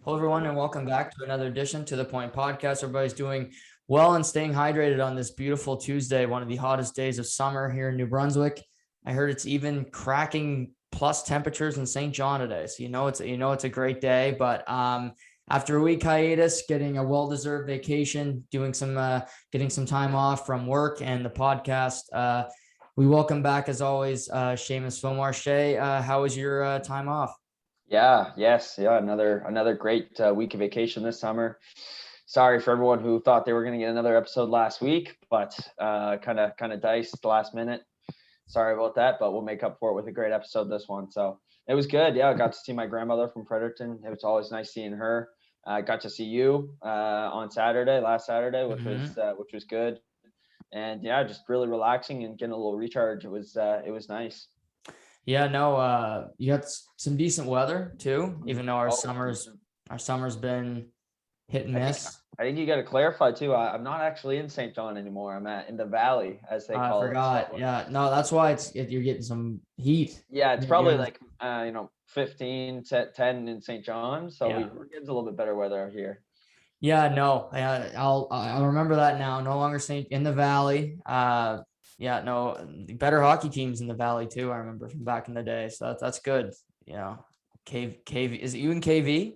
Hello, everyone, and welcome back to another edition to the Point Podcast. Everybody's doing well and staying hydrated on this beautiful Tuesday, one of the hottest days of summer here in New Brunswick. I heard it's even cracking plus temperatures in St. John today, so it's a great day. But after a week hiatus, getting a well-deserved vacation, getting some time off from work and the podcast, we welcome back as always, Shamus and I. How was your time off? Another great week of vacation this summer. Sorry for everyone who thought they were going to get another episode last week, but kind of diced last minute. Sorry about that, but we'll make up for it with a great episode this one. So it was good. Yeah, I got to see my grandmother from Fredericton. It was always nice seeing her. I got to see you on last Saturday, which was good. And yeah, just really relaxing and getting a little recharge. It was nice. Yeah, no, you got some decent weather too, even though our summer's been hit and miss. I think you got to clarify too. I'm not actually in St. John anymore. I'm in the valley, as they call it. I forgot. So, yeah, no, that's why you're getting some heat. Yeah, it's probably like 15 to 10 in St. John. So yeah. We're getting a little bit better weather here. Yeah, no, I'll remember that now. No longer in the valley. Yeah, no, better hockey teams in the valley too. I remember from back in the day, so that's good. KV, is it you in KV?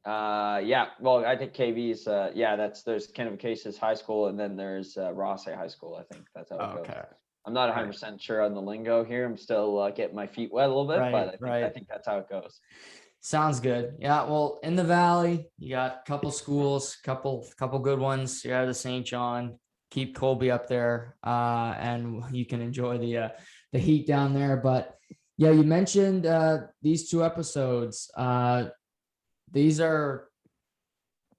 Yeah. Well, I think KV is there's Kenneth Case's high school, and then there's Rossay High School. I think that's how it goes. I'm not 100% sure on the lingo here. I'm still getting my feet wet a little bit, but I think that's how it goes. Sounds good. Yeah. Well, in the valley, you got a couple schools, couple good ones. You have the St. John. Keep Colby up there, and you can enjoy the heat down there. But yeah, you mentioned these two episodes. These are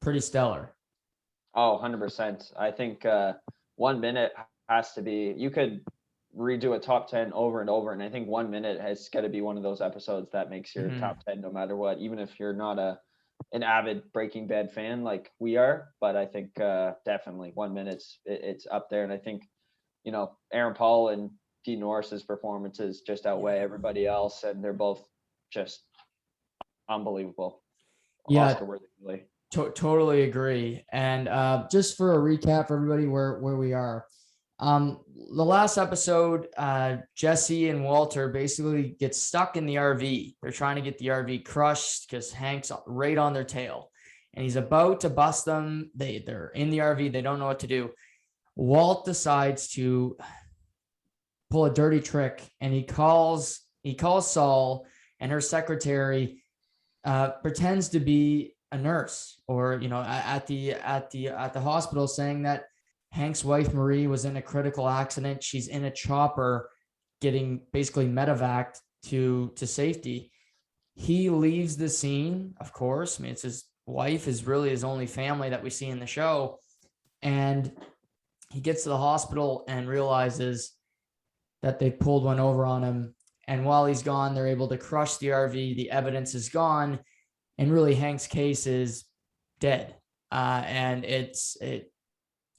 pretty stellar. Oh, 100%. I think 1 minute has to be. You could redo a top 10 over and over, and I think 1 minute has got to be one of those episodes that makes your top 10 no matter what, even if you're not an avid Breaking Bad fan like we are. But I think definitely 1 minute it's up there. And I think Aaron Paul and Dean Norris's performances just outweigh everybody else, and they're both just unbelievable. Yeah, totally agree. And just for a recap for everybody where we are, the last episode, Jesse and Walter basically get stuck in the RV. They're trying to get the RV crushed because Hank's right on their tail, and he's about to bust them. They're in the RV. They don't know what to do. Walt decides to pull a dirty trick, and he calls Saul, and her secretary pretends to be a nurse, or at the hospital, saying that Hank's wife, Marie, was in a critical accident. She's in a chopper getting basically medevaced to safety. He leaves the scene, of course. I mean, it's his wife is really his only family that we see in the show. And he gets to the hospital and realizes that they pulled one over on him. And while he's gone, they're able to crush the RV. The evidence is gone. And really, Hank's case is dead. And it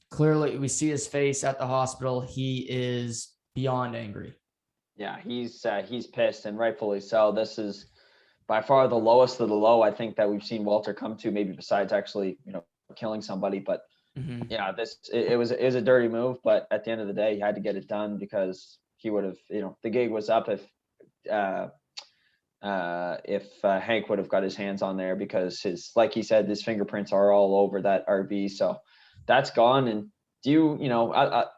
clearly, we see his face at the hospital. He is beyond angry. Yeah, he's pissed, and rightfully so. This is by far the lowest of the low, I think, that we've seen Walter come to, maybe besides actually, killing somebody. But yeah, it was a dirty move. But at the end of the day, he had to get it done because he would have, the gig was up if Hank would have got his hands on there, because like he said, his fingerprints are all over that RV. So that's gone. And do you,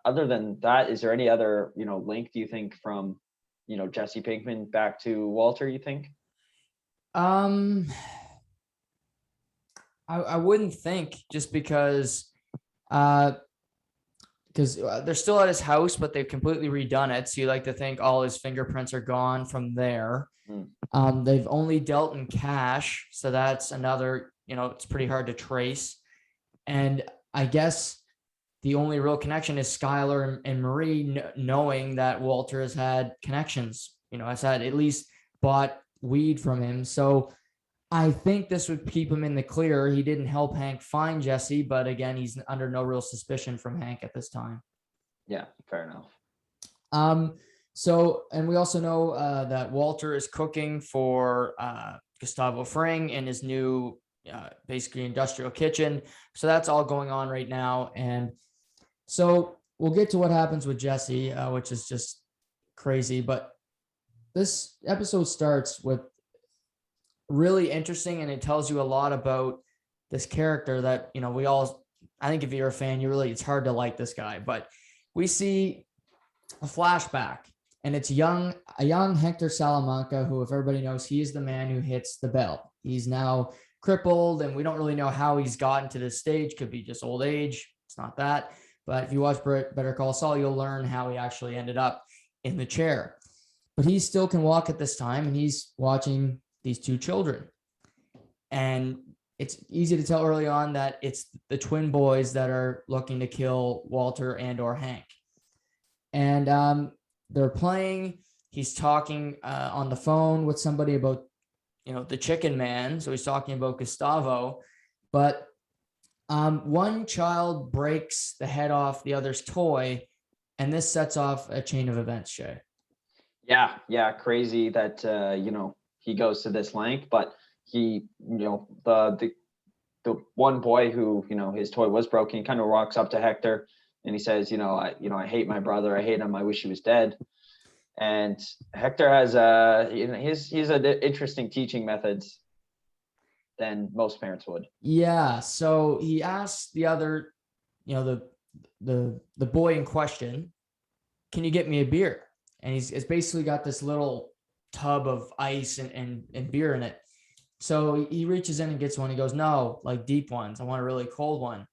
other than that, is there any other, link, do you think, from, Jesse Pinkman back to Walter, you think? I wouldn't think, just because they're still at his house, but they've completely redone it. So you like to think all his fingerprints are gone from there. They've only dealt in cash. So that's another, it's pretty hard to trace. And I guess the only real connection is Skylar and Marie, knowing that Walter has had connections, has had at least bought weed from him. So I think this would keep him in the clear. He didn't help Hank find Jesse, but again, he's under no real suspicion from Hank at this time. Yeah, fair enough. So, and we also know that Walter is cooking for Gustavo Fring in his new basically industrial kitchen. So that's all going on right now. And so we'll get to what happens with Jesse, which is just crazy. But this episode starts with really interesting, and it tells you a lot about this character that, I think if you're a fan, it's hard to like this guy. But we see a flashback, and it's a young Hector Salamanca, who, if everybody knows, he is the man who hits the bell. He's now crippled, and we don't really know how he's gotten to this stage. Could be just old age. It's not that. But if you watch Better Call Saul, you'll learn how he actually ended up in the chair. But he still can walk at this time, and he's watching these two children. And it's easy to tell early on that it's the twin boys that are looking to kill Walter and or Hank. And they're playing. He's talking on the phone with somebody about, the chicken man. So he's talking about Gustavo. But one child breaks the head off the other's toy, and this sets off a chain of events, Shay. Yeah, crazy that he goes to this length, but he, the one boy who, his toy was broken, he kind of walks up to Hector and he says, I hate my brother, I hate him, I wish he was dead. And Hector has he's an interesting teaching methods than most parents would. Yeah, so he asks the other, the boy in question, can you get me a beer? And it's basically got this little tub of ice and beer in it. So he reaches in and gets one. He goes, no, like deep ones. I want a really cold one.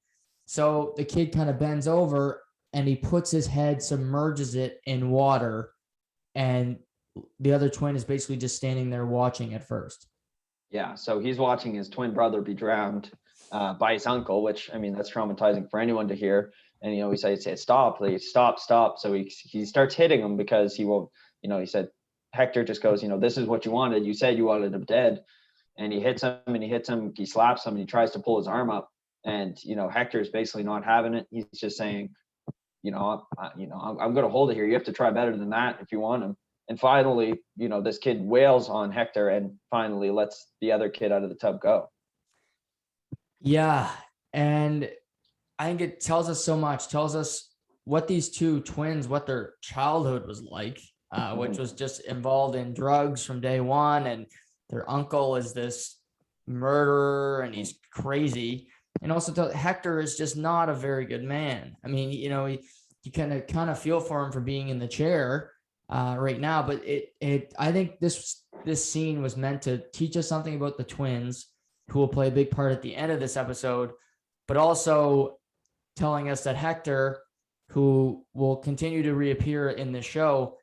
So the kid kind of bends over and he puts his head, submerges it in water. And the other twin is basically just standing there watching at first. Yeah, so he's watching his twin brother be drowned by his uncle, which, I mean, that's traumatizing for anyone to hear. And, he said, stop, please, stop. So he starts hitting him because he won't, he said, Hector just goes, this is what you wanted. You said you wanted him dead. And he hits him, he slaps him, and he tries to pull his arm up. And, Hector's basically not having it. He's just saying, I'm going to hold it here. You have to try better than that if you want him. And finally, this kid wails on Hector and finally lets the other kid out of the tub go. Yeah. And I think it tells us so much, tells us what these two twins, what their childhood was like, which was just involved in drugs from day one. And their uncle is this murderer and he's crazy. And also Hector is just not a very good man. I mean, you kind of feel for him for being in the chair right now, but I think this scene was meant to teach us something about the twins, who will play a big part at the end of this episode, but also telling us that Hector, who will continue to reappear in the show,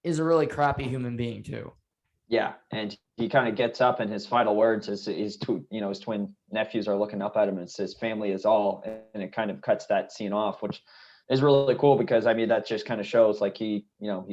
is a really crappy human being too. Yeah, and he kind of gets up, and his final words is his twin nephews are looking up at him, and it says family is all, and it kind of cuts that scene off, which is really cool because, I mean, that just kind of shows like he's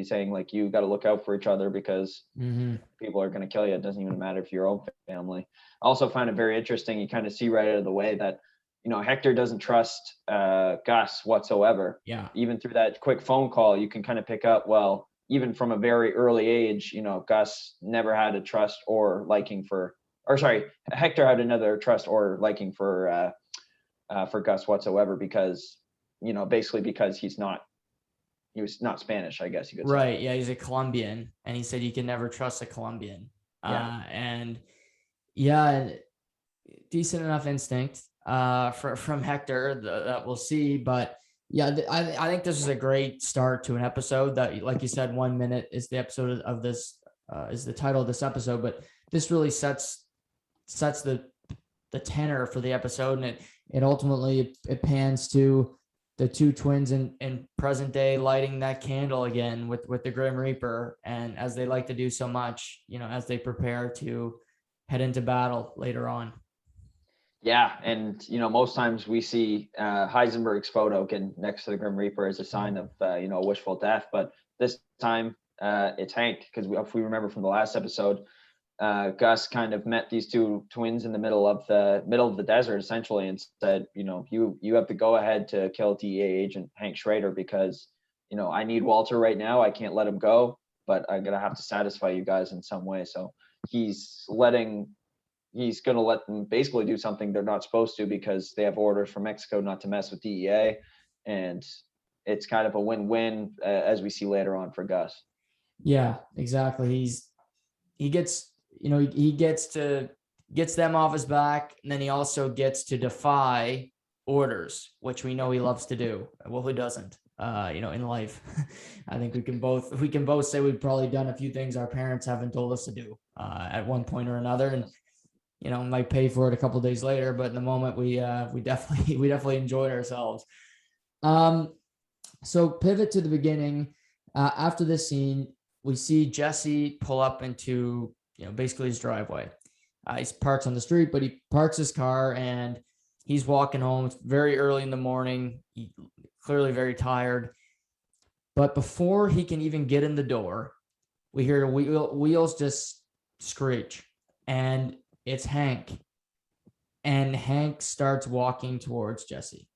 saying like, you got to look out for each other because people are going to kill you. It doesn't even matter if your own family. I also find it very interesting. You kind of see right out of the way that, Hector doesn't trust Gus whatsoever. Yeah. Even through that quick phone call, you can kind of pick up, well, even from a very early age, Gus never had a trust or liking Hector had another trust or liking for Gus whatsoever because, basically because he was not Spanish, I guess you could say. Right. Yeah. He's a Colombian, and he said you can never trust a Colombian. Decent enough instinct from Hector that we'll see. But yeah, I think this is a great start to an episode that, like you said, 1 minute is the episode of this, is the title of this episode, but this really sets the tenor for the episode. And it ultimately, it pans to the two twins in present day lighting that candle again with the Grim Reaper. And as they like to do so much, as they prepare to head into battle later on. Yeah, and most times we see Heisenberg's photo next to the Grim Reaper as a sign of wishful death, but this time it's Hank, because if we remember from the last episode, Gus kind of met these two twins in the middle of the desert essentially and said, you have to go ahead to kill DEA agent Hank Schrader because I need Walter right now. I can't let him go, but I'm gonna have to satisfy you guys in some way. So he's letting he's going to let them basically do something they're not supposed to because they have orders from Mexico not to mess with DEA. And it's kind of a win-win, as we see later on for Gus. Yeah, exactly. He gets them off his back, and then he also gets to defy orders, which we know he loves to do. Well, who doesn't? In life, I think we can both say we've probably done a few things our parents haven't told us to do at one point or another, and might pay for it a couple of days later, but in the moment we definitely enjoyed ourselves. So pivot to the beginning. After this scene, we see Jesse pull up into basically his driveway. He parks on the street, but he parks his car and he's walking home. It's very early in the morning. He's clearly very tired. But before he can even get in the door, we hear the wheels just screech, and it's Hank. And Hank starts walking towards Jesse.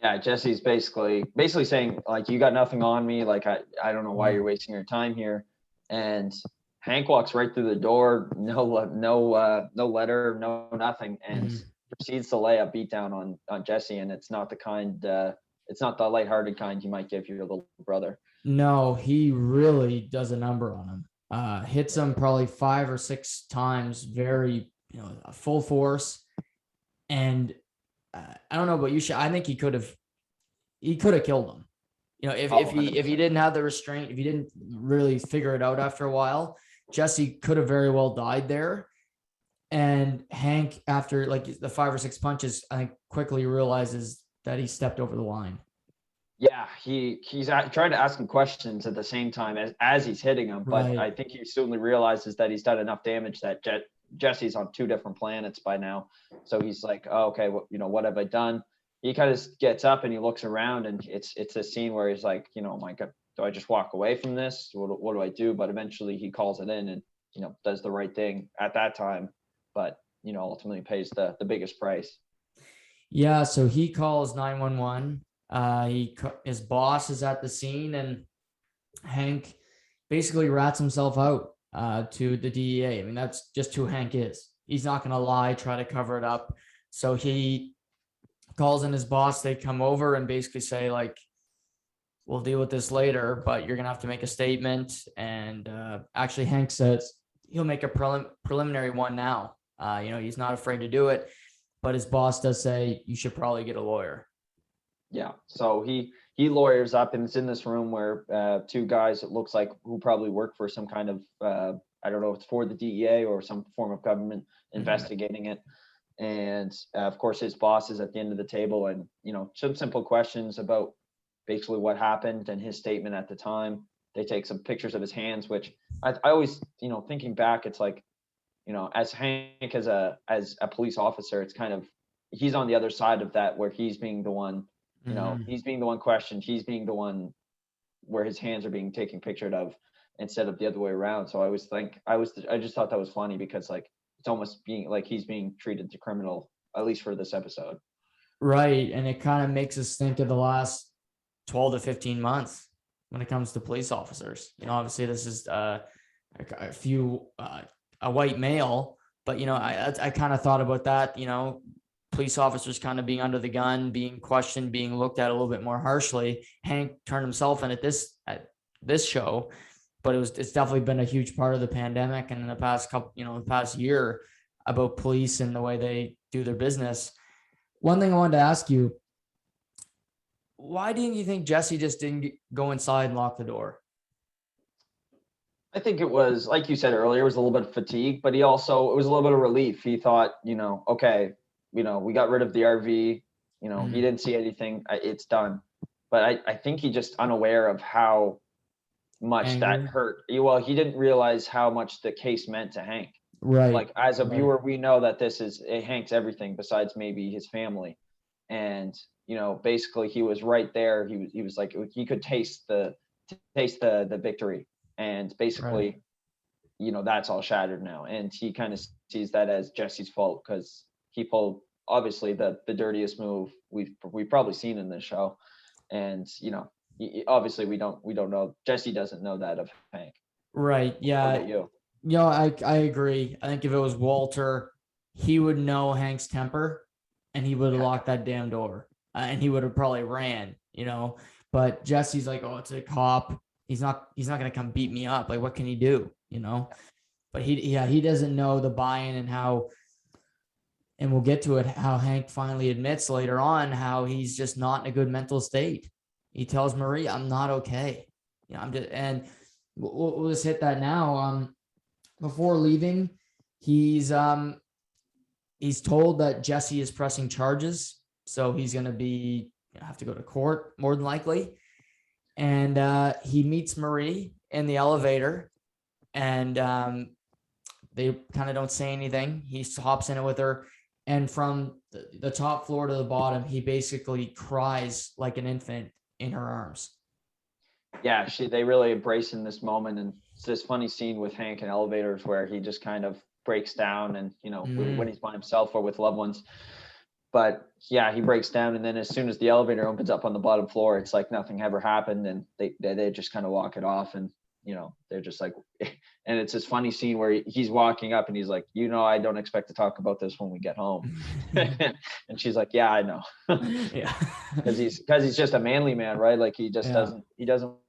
Yeah, Jesse's basically saying, like, you got nothing on me. Like, I don't know why you're wasting your time here. And Hank walks right through the door, no letter, no nothing, and proceeds to lay a beat down on Jesse. And it's not the lighthearted kind you might give your little brother. No, he really does a number on him. Hits him probably 5 or 6 times, very full force. And I don't know about you, I think he could have killed him. If he didn't have the restraint, if he didn't really figure it out after a while, Jesse could have very well died there. And Hank, after like the 5 or 6 punches, I think quickly realizes that he stepped over the line. Yeah, he's trying to ask him questions at the same time as he's hitting him, but right. I think he certainly realizes that he's done enough damage that Jesse's on 2 different planets by now. So he's like, oh, okay, well, what have I done? He kind of gets up and he looks around, and it's a scene where he's like, my God, do I just walk away from this? What do I do? But eventually he calls it in and, does the right thing at that time, but, ultimately pays the biggest price. Yeah. So he calls 911. His boss is at the scene, and Hank basically rats himself out to the DEA. I mean, that's just who Hank is. He's not going to lie, try to cover it up. So he calls in his boss. They come over and basically say, like, we'll deal with this later, but you're going to have to make a statement. And actually, Hank says he'll make a preliminary one now. He's not afraid to do it, but his boss does say you should probably get a lawyer. Yeah, so he lawyers up, and it's in this room where 2 guys, it looks like, who probably work for some kind of I don't know if it's for the DEA or some form of government investigating it. And of course his boss is at the end of the table, and some simple questions about basically what happened and his statement at the time. They take some pictures of his hands, which I always, thinking back, it's like, as Hank as a police officer, it's kind of, he's on the other side of that, where he's being the one, he's being the one questioned, he's being the one where his hands are being taken pictured of, instead of the other way around. So I just thought that was funny, because like it's almost being like he's being treated as a criminal, at least for this episode. Right. And it kind of makes us think of the last 12 to 15 months when it comes to police officers. Obviously this is a white male, but I kind of thought about that, police officers kind of being under the gun, being questioned, being looked at a little bit more harshly. Hank turned himself in at this show, but it's definitely been a huge part of the pandemic and in the past year, about police and the way they do their business. One thing I wanted to ask you, why didn't you think Jesse just didn't go inside and lock the door? I think it was, like you said earlier, it was a little bit of fatigue, but it was a little bit of relief. He thought, okay, we got rid of the RV, he didn't see anything, it's done. But I think he just unaware of how much that hurt. Well, he didn't realize how much the case meant to Hank. Right. Like, as a viewer, we know that Hank's everything besides maybe his family. And, basically he was right there. He was like, he could taste the victory. And basically, that's all shattered now. And he kind of sees that as Jesse's fault, because he pulled obviously the dirtiest move we've probably seen in this show. And, obviously we don't know. Jesse doesn't know that of Hank. Right. Yeah. You? I agree. I think if it was Walter, he would know Hank's temper and he would have locked that damn door and he would have probably ran, but Jesse's like, oh, it's a cop. He's not going to come beat me up. Like, what can he do? But he doesn't know the buy-in and how, and we'll get to it, how Hank finally admits later on how he's just not in a good mental state. He tells Marie, I'm not okay. I'm just, and we'll just hit that now. Before leaving, he's told that Jesse is pressing charges. So he's going to have to go to court more than likely. And he meets Marie in the elevator and they kind of don't say anything. He hops in it with her. And from the top floor to the bottom, he basically cries like an infant in her arms. Yeah, they really embrace in this moment. And it's this funny scene with Hank in elevators where he just kind of breaks down and, when he's by himself or with loved ones. But yeah, he breaks down. And then as soon as the elevator opens up on the bottom floor, it's like nothing ever happened. And they just kind of walk it off. And, they're just like, and it's this funny scene where he's walking up and he's like, I don't expect to talk about this when we get home. And she's like, yeah, I know. Yeah. Because he's just a manly man, right? Like he doesn't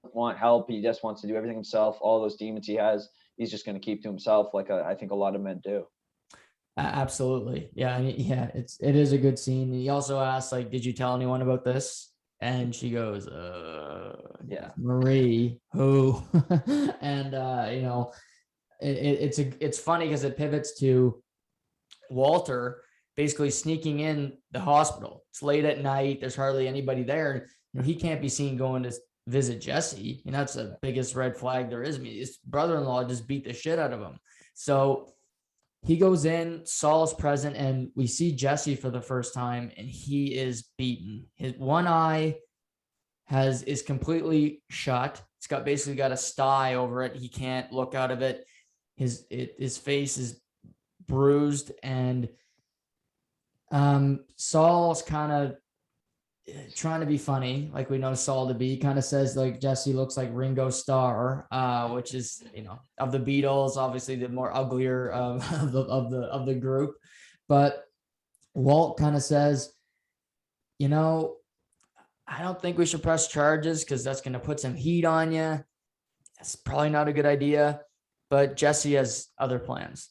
want help. He just wants to do everything himself. All those demons he has, he's just going to keep to himself. Like I think a lot of men do. Absolutely. Yeah. It is a good scene. He also asks, like, did you tell anyone about this? And she goes, yeah, Marie, who? And, it's funny because it pivots to Walter basically sneaking in the hospital. It's late at night. There's hardly anybody there. He can't be seen going to visit Jesse. And that's the biggest red flag there is. I mean, his brother-in-law just beat the shit out of him. So he goes in, Saul's present, and we see Jesse for the first time, and he is beaten. His one eye is completely shut. It's basically got a sty over it. He can't look out of it. His face is bruised, and Saul's kind of trying to be funny, like we know Saul to be. Kind of says like Jesse looks like Ringo Starr, which is of the Beatles, obviously the more uglier of the group. But Walt kind of says, I don't think we should press charges because that's going to put some heat on you. That's probably not a good idea. But Jesse has other plans.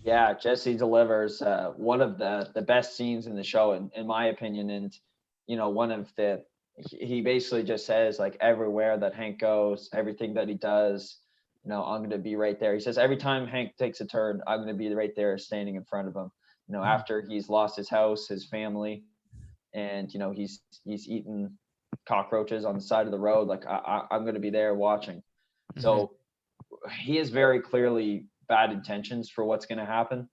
Yeah, Jesse delivers one of the best scenes in the show, in my opinion. And, one of he basically just says, like, everywhere that Hank goes, everything that he does, I'm going to be right there. He says, every time Hank takes a turn, I'm going to be right there standing in front of him, after he's lost his house, his family, and, he's eaten cockroaches on the side of the road. Like, I'm going to be there watching. Mm-hmm. So he has very clearly bad intentions for what's going to happen.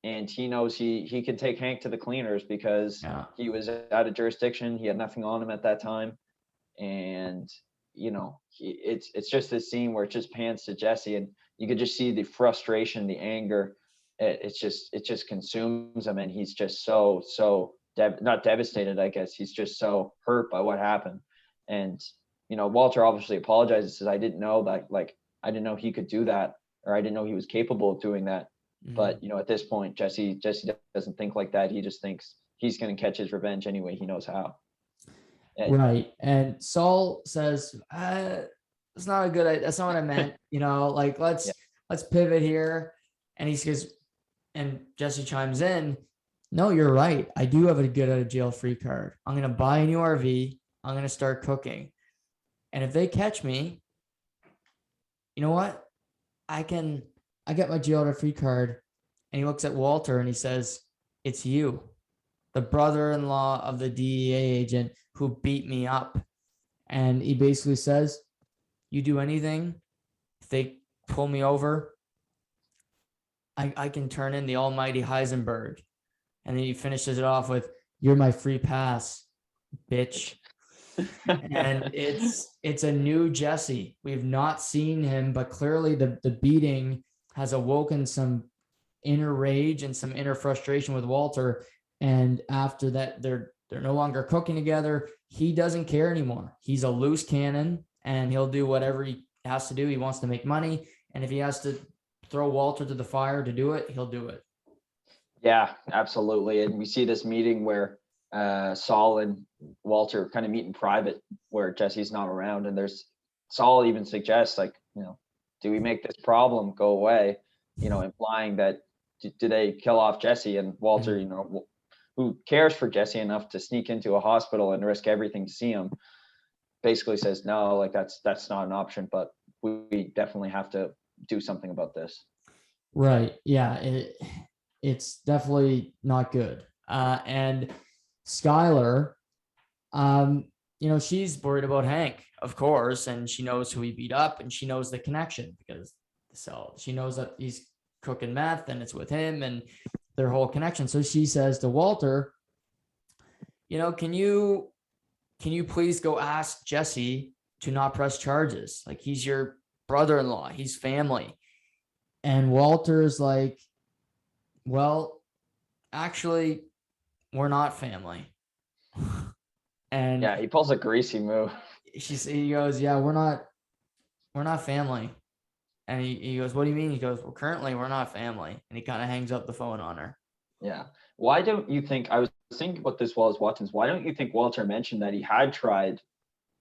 And he knows he can take Hank to the cleaners because he was out of jurisdiction. He had nothing on him at that time. And, it's just this scene where it just pans to Jesse and you could just see the frustration, the anger. It just consumes him. And he's just so not devastated, I guess. He's just so hurt by what happened. And, Walter obviously apologizes, says, I didn't know that, like, I didn't know he could do that, or I didn't know he was capable of doing that. Mm-hmm. But, at this point, Jesse doesn't think like that. He just thinks he's going to catch his revenge anyway. He knows how. Right. And Saul says, it's not a good idea. That's not what I meant. Like, let's pivot here. And he says, and Jesse chimes in, no, you're right. I do have a get out of jail free card. I'm going to buy a new RV. I'm going to start cooking. And if they catch me, you know what? I get my jail free card. And he looks at Walter and he says, it's you, the brother-in-law of the DEA agent who beat me up. And he basically says, you do anything, if they pull me over, I can turn in the almighty Heisenberg. And then he finishes it off with, you're my free pass, bitch. And it's a new Jesse. We've not seen him, but clearly the beating has awoken some inner rage and some inner frustration with Walter. And after that, they're no longer cooking together. He doesn't care anymore. He's a loose cannon and he'll do whatever he has to do. He wants to make money. And if he has to throw Walter to the fire to do it, he'll do it. Yeah, absolutely. And we see this meeting where Saul and Walter kind of meet in private where Jesse's not around. And Saul even suggests, like, do we make this problem go away? Implying that do they kill off Jesse? And Walter, who cares for Jesse enough to sneak into a hospital and risk everything to see him, basically says, no, like that's not an option, but we definitely have to do something about this. Right. Yeah. It's definitely not good. And Skylar, she's worried about Hank, of course, and she knows who he beat up, and she knows the connection because she knows that he's cooking meth and it's with him and their whole connection. So she says to Walter, can you please go ask Jesse to not press charges? Like, he's your brother-in-law, he's family. And Walter's like, well, actually, we're not family. And yeah, he pulls a greasy move. He goes, yeah, we're not family. And he goes, what do you mean? He goes, well, currently we're not family. And he kind of hangs up the phone on her. Yeah. Why don't you think, I was thinking about this while I was watching this, why don't you think Walter mentioned that he had tried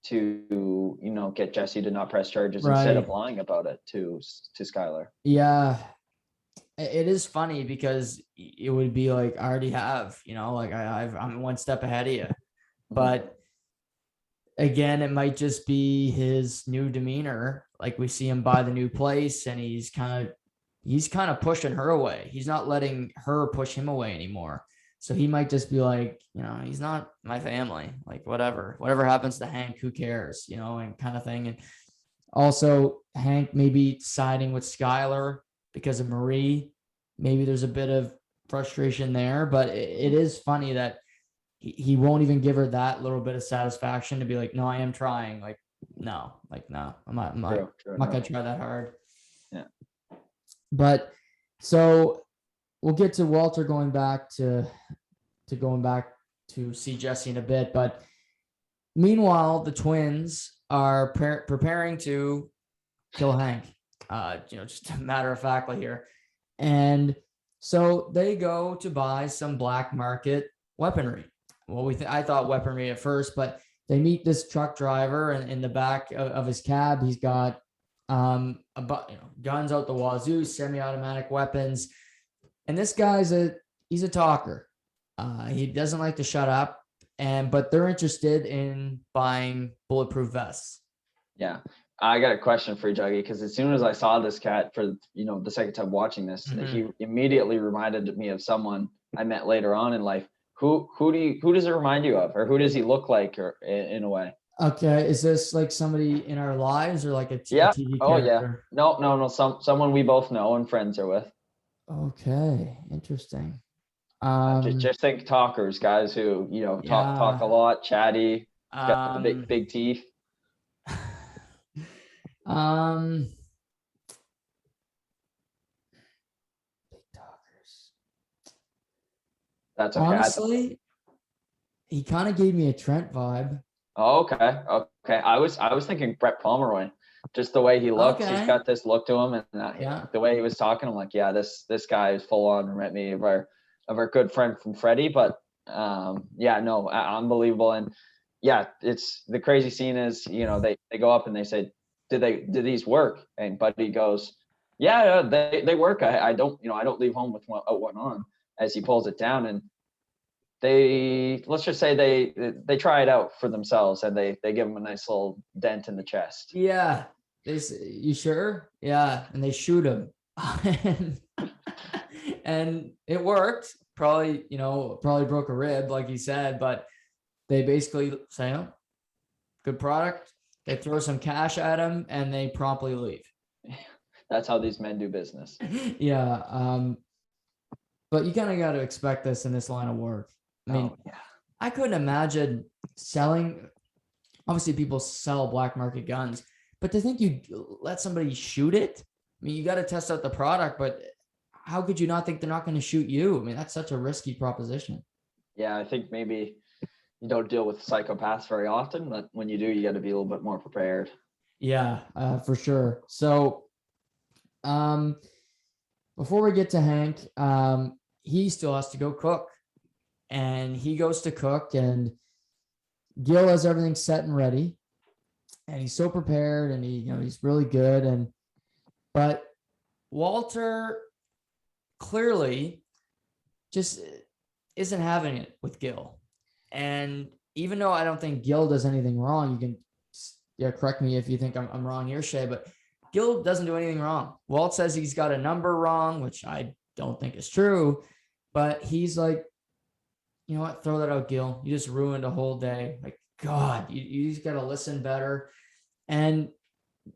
to, get Jesse to not press charges instead of lying about it to Skylar? Yeah. It is funny because it would be like, I already have, like I'm one step ahead of you. But again, it might just be his new demeanor. Like, we see him buy the new place and he's kind of pushing her away. He's not letting her push him away anymore. So he might just be like, he's not my family. Like, whatever happens to Hank, who cares, and kind of thing. And also Hank maybe siding with Skylar because of Marie. Maybe there's a bit of frustration there, but it is funny that he won't even give her that little bit of satisfaction to be like, no, I am trying. Like, no, I'm not gonna try that hard. Yeah. But so we'll get to Walter going back to see Jesse in a bit. But meanwhile, the twins are preparing to kill Hank. Just a matter of factly here. And so they go to buy some black market weaponry. Well, I thought weaponry at first, but they meet this truck driver, and in the back of his cab, he's got guns out the wazoo, semi-automatic weapons. And this guy's he's a talker. He doesn't like to shut up, but they're interested in buying bulletproof vests. Yeah. I got a question for you, Juggy, because as soon as I saw this cat for, the second time watching this, he immediately reminded me of someone I met later on in life. Who does it remind you of, or who does he look like, or in a way? Okay, is this like somebody in our lives, or like a TV character? Oh yeah. No. Someone we both know and friends are with. Okay, interesting. Just think talkers, guys who talk a lot, chatty, got the big teeth. Big talkers. That's okay. Honestly, he kind of gave me a Trent vibe. Oh, okay. I was thinking Brett Pomeroy, just the way he looks. Okay. He's got this look to him, and the way he was talking, I'm like, yeah, this guy is full on remind me of our good friend from Freddie. But unbelievable. And yeah, it's the crazy scene is, they go up and they say, did these work? And Buddy goes, yeah, they work. I don't leave home with one on, as he pulls it down. And let's just say they try it out for themselves, and they give him a nice little dent in the chest. Yeah. You sure? Yeah. And they shoot him. And it worked. Probably broke a rib, like he said, but they basically say, oh, good product. They throw some cash at him and they promptly leave. That's how these men do business. Yeah. But you kind of got to expect this in this line of work. I mean, I couldn't imagine selling. Obviously, people sell black market guns, but to think you let somebody shoot it, I mean, you got to test out the product, but how could you not think they're not going to shoot you? I mean, that's such a risky proposition. Yeah, I think maybe you don't deal with psychopaths very often, but when you do, you got to be a little bit more prepared. Yeah, for sure. So Before we get to Hank, he still has to go cook, and he goes to cook, and Gil has everything set and ready, and he's so prepared, and he's really good, but Walter clearly just isn't having it with Gil. And even though I don't think Gil does anything wrong, you can correct me if you think I'm wrong here, Shay, but Gil doesn't do anything wrong. Walt says he's got a number wrong, which I don't think is true, but he's like, you know what? Throw that out, Gil. You just ruined a whole day. Like, God, you just got to listen better. And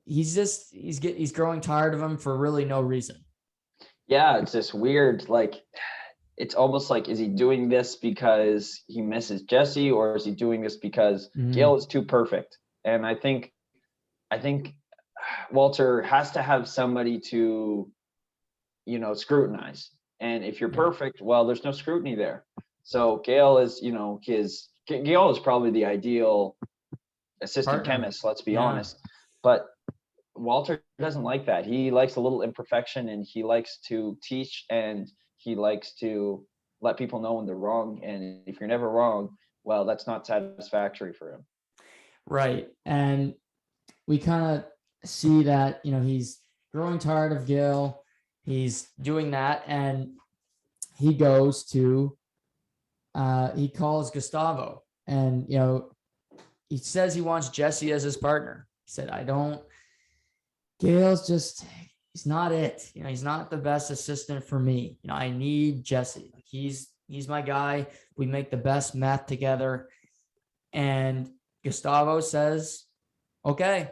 he's growing tired of him for really no reason. Yeah, it's just weird. Like, it's almost like, is he doing this because he misses Jesse, or is he doing this because Gale is too perfect? And I think Walter has to have somebody to, scrutinize. And if you're perfect, well, there's no scrutiny there. So Gale is, Gale is probably the ideal assistant chemist, let's be honest. But Walter doesn't like that. He likes a little imperfection, and he likes to teach, and he likes to let people know when they're wrong. And if you're never wrong, well, that's not satisfactory for him. Right. And we kind of see that, he's growing tired of Gil. He's doing that. And he goes to, he calls Gustavo, and, he says he wants Jesse as his partner. He said, Gale's just, he's not it. He's not the best assistant for me. I need Jesse. He's my guy. We make the best meth together. And Gustavo says, okay,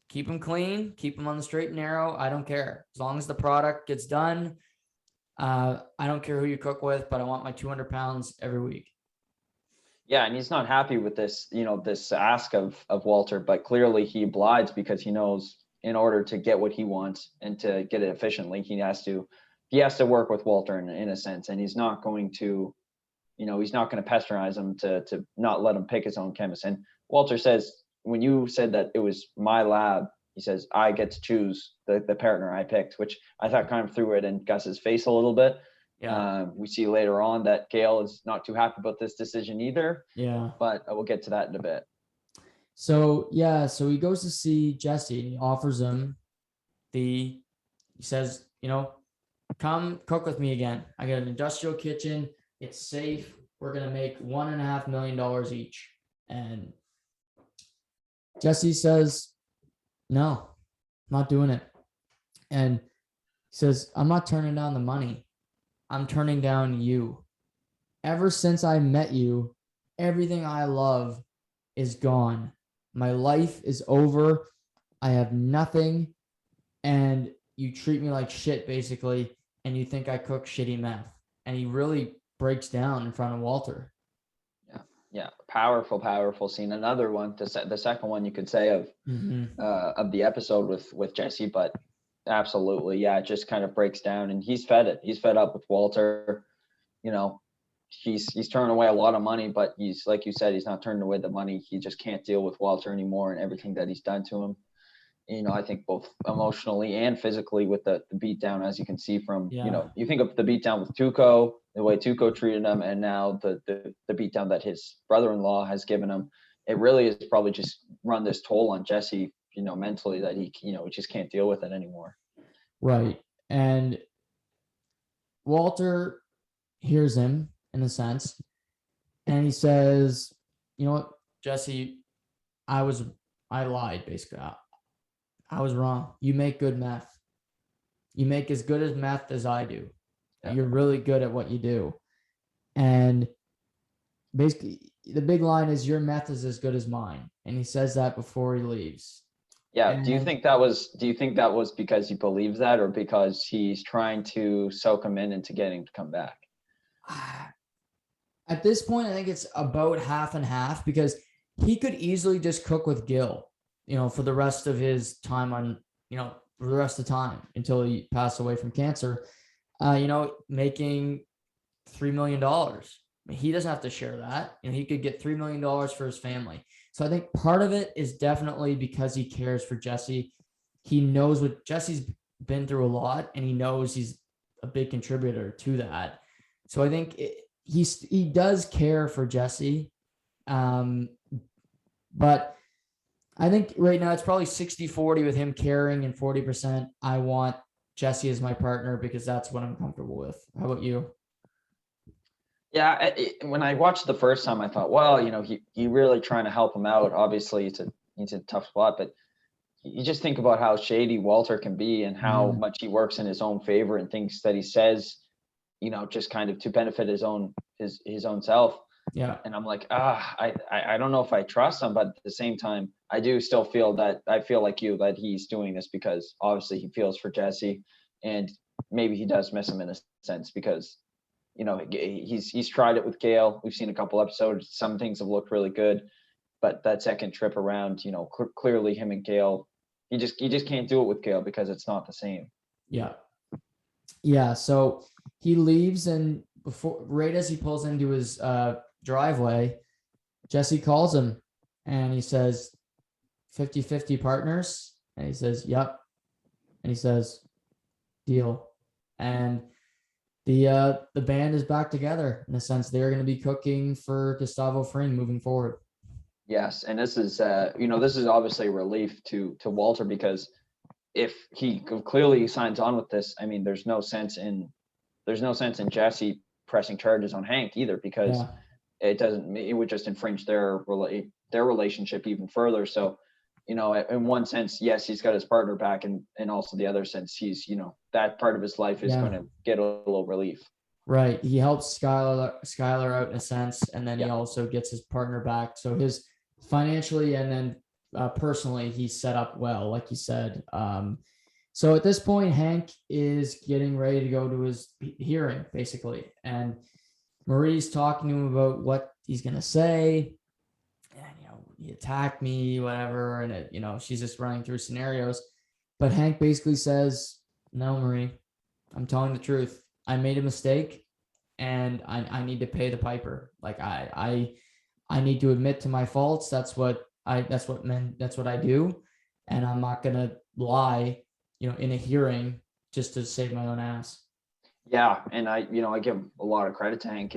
keep him clean, keep him on the straight and narrow. I don't care. As long as the product gets done, I don't care who you cook with, but I want my 200 pounds every week. Yeah, and he's not happy with this, this ask of Walter, but clearly he obliges because he knows in order to get what he wants and to get it efficiently, he has to work with Walter in a sense, and he's not going to, he's not going to pasteurize him to not let him pick his own chemist. And Walter says, when you said that it was my lab, he says, I get to choose the partner I picked, which I thought kind of threw it in Gus's face a little bit. Yeah. We see later on that Gale is not too happy about this decision either. Yeah. But we'll get to that in a bit. So he goes to see Jesse, and he offers him he says, come cook with me again. I got an industrial kitchen. It's safe. We're going to make $1.5 million each. And Jesse says, no, I'm not doing it. And he says, I'm not turning down the money. I'm turning down you. Ever since I met you, everything I love is gone. My life is over. I have nothing. And you treat me like shit, basically. And you think I cook shitty meth. And he really breaks down in front of Walter. Yeah. Powerful scene. Another one, the second one you could say of the episode with Jesse, but absolutely, yeah, it just kind of breaks down, and he's fed up with Walter. He's turning away a lot of money, but he's, like you said, he's not turning away the money. He just can't deal with Walter anymore and everything that he's done to him. I think both emotionally and physically with the beatdown, as you can see from, you think of the beatdown with Tuco, the way Tuco treated him, and now the beatdown that his brother-in-law has given him. It really has probably just run this toll on Jesse, mentally, that he just can't deal with it anymore. Right. And Walter hears him in a sense, and he says, you know what, Jesse, I lied, basically. I was wrong. You make good meth. You make as good as meth as I do. Yeah. You're really good at what you do. And basically the big line is, your meth is as good as mine. And he says that before he leaves. Yeah. And do you think that was because he believes that, or because he's trying to soak him into getting to come back? At this point, I think it's about half and half, because he could easily just cook with Gil, for the rest of his time for the rest of the time until he passed away from cancer, making $3 million. He doesn't have to share that. He could get $3 million for his family. So I think part of it is definitely because he cares for Jesse. He knows what Jesse's been through a lot, and he knows he's a big contributor to that. So I think he does care for Jesse. But I think right now it's probably 60-40 with him caring, and 40% I want Jesse as my partner because that's what I'm comfortable with. How about you? Yeah, when I watched the first time, I thought, well, he really trying to help him out. Obviously, it's a tough spot, but you just think about how shady Walter can be and how much he works in his own favor and things that he says, just kind of to benefit his own self. Yeah. And I'm like, I don't know if I trust him, but at the same time, I do still feel that I feel like you, that he's doing this because obviously he feels for Jesse, and maybe he does miss him in a sense because, he's tried it with Gale. We've seen a couple episodes. Some things have looked really good, but that second trip around, clearly him and Gale, he just can't do it with Gale because it's not the same. Yeah. Yeah. So he leaves, and right as he pulls into his driveway, Jesse calls him and he says, 50-50 partners. And he says, yep. And he says, deal. And the band is back together in a sense. They're going to be cooking for Gustavo Fring moving forward. Yes, and this is this is obviously a relief to Walter, because if he clearly signs on with this, I mean, there's no sense in Jesse pressing charges on Hank either, because it would just infringe their relationship even further. So, in one sense, yes, he's got his partner back, and also the other sense, he's, that part of his life is going to get a little relief. Right. He helps Skylar out in a sense, and then he also gets his partner back. So his financially and then personally, he's set up well, like you said. So at this point, Hank is getting ready to go to his hearing, basically. And Marie's talking to him about what he's going to say. And, he attacked me, whatever. And, she's just running through scenarios. But Hank basically says, no, Marie, I'm telling the truth. I made a mistake, and I need to pay the piper. Like I need to admit to my faults. That's what I do. And I'm not going to lie, in a hearing just to save my own ass. Yeah. And I give a lot of credit to Hank.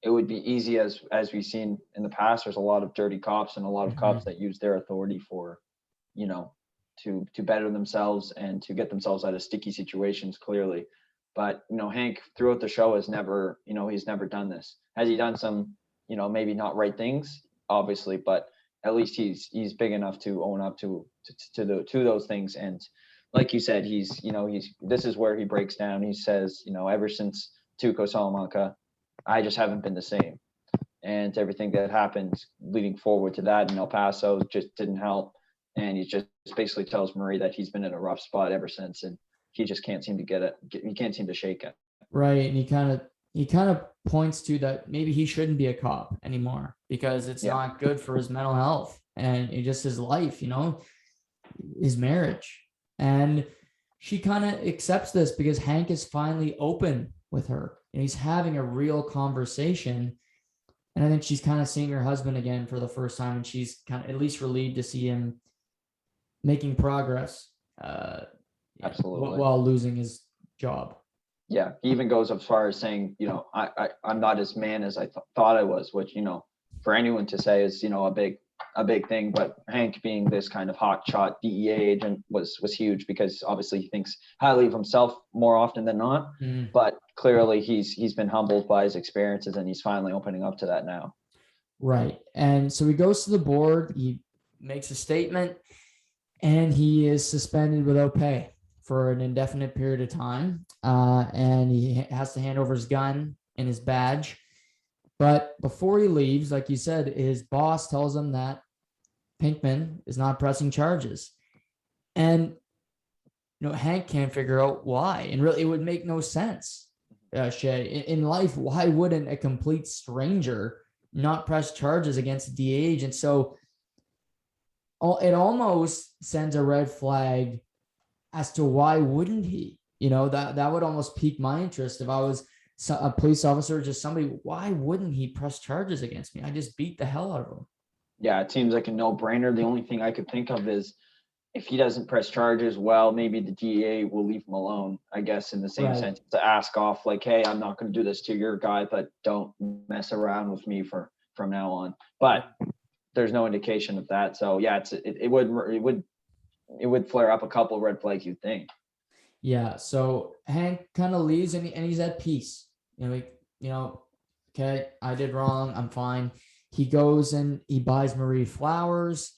It would be easy, as we've seen in the past. There's a lot of dirty cops and a lot of cops that use their authority for, to better themselves and to get themselves out of sticky situations, clearly. But, Hank throughout the show has never, he's never done this. Has he done some, maybe not right things, obviously, but at least he's big enough to own up to those things. And like you said, this is where he breaks down. He says, ever since Tuco Salamanca, I just haven't been the same. And everything that happened leading forward to that in El Paso just didn't help. And he just basically tells Marie that he's been in a rough spot ever since, and he just can't seem to get it. He can't seem to shake it. Right. And he kind of points to that maybe he shouldn't be a cop anymore because it's not good for his mental health and just his life, his marriage. And she kind of accepts this because Hank is finally open with her, and he's having a real conversation. And I think she's kind of seeing her husband again for the first time, and she's kind of at least relieved to see him making progress. Absolutely. While losing his job. Yeah, he even goes as far as saying, I'm not as man as I thought I was, which, for anyone to say is, a big thing. But Hank, being this kind of hotshot DEA agent, was huge, because obviously he thinks highly of himself more often than not. But clearly he's been humbled by his experiences, and he's finally opening up to that now. Right. And so he goes to the board, he makes a statement, and he is suspended without pay for an indefinite period of time. And he has to hand over his gun and his badge. But before he leaves, like you said, his boss tells him that Pinkman is not pressing charges. And, Hank can't figure out why. And really, it would make no sense, Shay. In life, why wouldn't a complete stranger not press charges against a DA agent? So it almost sends a red flag as to why wouldn't he? That would almost pique my interest if I was a police officer, just somebody. Why wouldn't he press charges against me? I just beat the hell out of him. Yeah, it seems like a no-brainer. The only thing I could think of is if he doesn't press charges, well, maybe the DEA will leave him alone, I guess, in the same Right. sense, to ask off like, hey, I'm not going to do this to your guy, but don't mess around with me from now on. But there's no indication of that. So yeah, it would flare up a couple red flags, you'd think. Yeah. So Hank kind of leaves and he's at peace. Okay, I did wrong. I'm fine. He goes and he buys Marie flowers,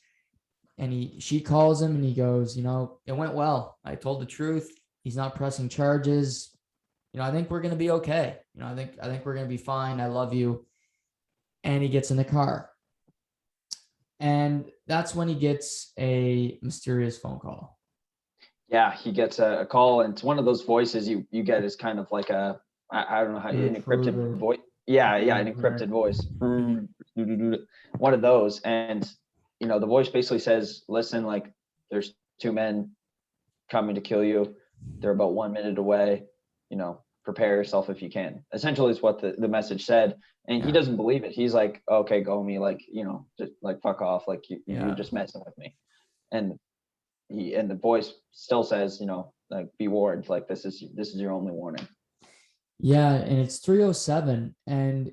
and she calls him and he goes, it went well. I told the truth. He's not pressing charges. I think we're going to be okay. I think we're going to be fine. I love you. And he gets in the car. And that's when he gets a mysterious phone call. Yeah, he gets a call, and it's one of those voices you get is kind of like I don't know how an encrypted voice. Yeah, an encrypted voice. One of those, and the voice basically says, "Listen, like there's two men coming to kill you. They're about 1 minute away. Prepare yourself if you can." Essentially, is what the message said, and he doesn't believe it. He's like, "Okay, go me, like just like fuck off, like you're just messing with me," and the voice still says, like be warned, like this is your only warning. Yeah, and it's 3:07, and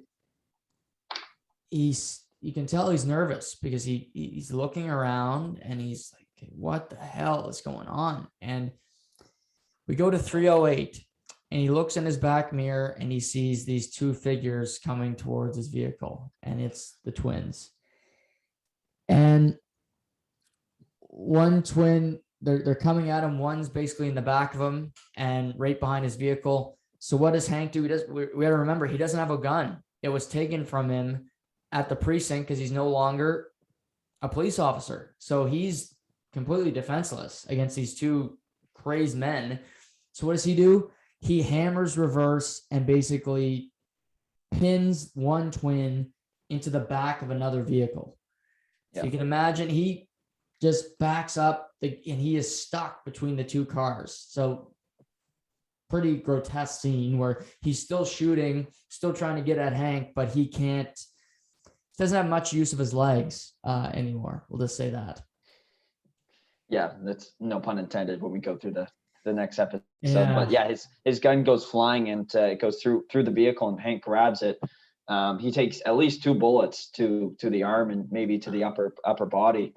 you can tell he's nervous because he's looking around and he's like, what the hell is going on? And we go to 3:08, and he looks in his back mirror and he sees these two figures coming towards his vehicle, and it's the twins. And one twin, they're coming at him. One's basically in the back of him and right behind his vehicle. So what does Hank do? We got to remember, he doesn't have a gun. It was taken from him at the precinct because he's no longer a police officer. So he's completely defenseless against these two crazed men. So what does he do? He hammers reverse and basically pins one twin into the back of another vehicle. So you can imagine he just backs up and he is stuck between the two cars. So pretty grotesque scene where he's still shooting, still trying to get at Hank, but he doesn't have much use of his legs anymore. We'll just say that. Yeah, that's no pun intended when we go through the next episode. Yeah. But yeah, his gun goes flying and it goes through the vehicle, and Hank grabs it. He takes at least 2 bullets to the arm and maybe to the upper body.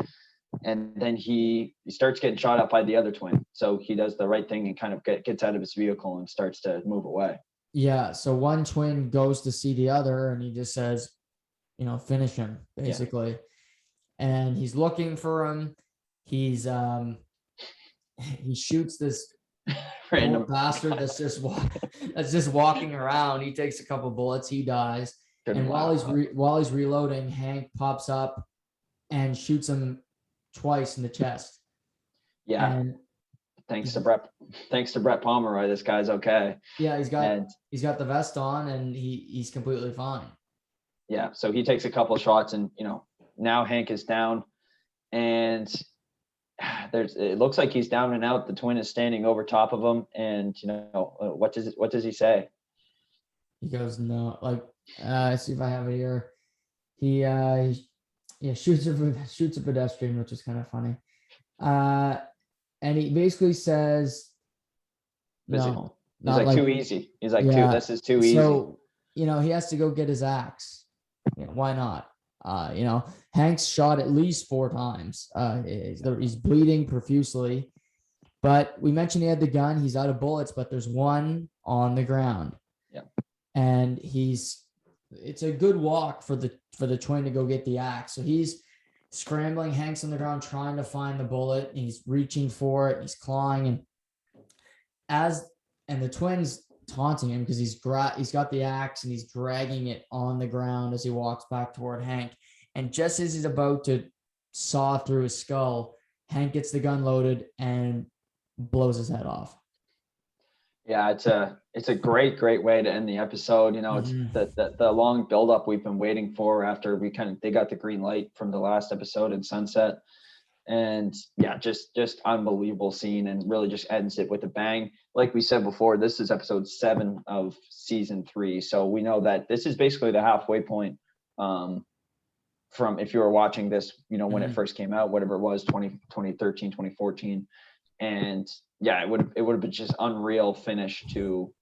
And then he starts getting shot up by the other twin. So he does the right thing and kind of gets out of his vehicle and starts to move away. Yeah. So one twin goes to see the other and he just says, finish him, basically. Yeah. And he's looking for him. He shoots this random bastard that's just walking around. He takes a couple bullets. He dies. And while he's reloading, Hank pops up and shoots him twice in the chest. Yeah. And thanks to Brett Pomeroy, this guy's okay. Yeah, he's got the vest on and he's completely fine. Yeah. So he takes a couple of shots and now Hank is down, and it looks like he's down and out. The twin is standing over top of him, and what does he say? He goes, no, like let's see if I have it here. He shoots a pedestrian, which is kind of funny. And he basically says, no, he's like too easy. He's like, this is too easy. So, he has to go get his axe. Why not? Hank's shot at least 4 times. He's bleeding profusely, but we mentioned he had the gun. He's out of bullets, but there's one on the ground. Yeah. And it's a good walk for the twin to go get the axe. So he's scrambling. Hank's on the ground trying to find the bullet. And he's reaching for it. He's clawing, and the twin's taunting him because he's got the axe and he's dragging it on the ground as he walks back toward Hank. And just as he's about to saw through his skull, Hank gets the gun loaded and blows his head off. Yeah, it's a great way to end the episode. It's the long buildup we've been waiting for after they got the green light from the last episode in Sunset. And yeah, just unbelievable scene, and really just ends it with a bang. Like we said before, this is episode 7 of season 3. So we know that this is basically the halfway point from if you were watching this, when it Mhm. first came out, whatever it was, 2013, 2014. And yeah, it would have been just unreal finish to,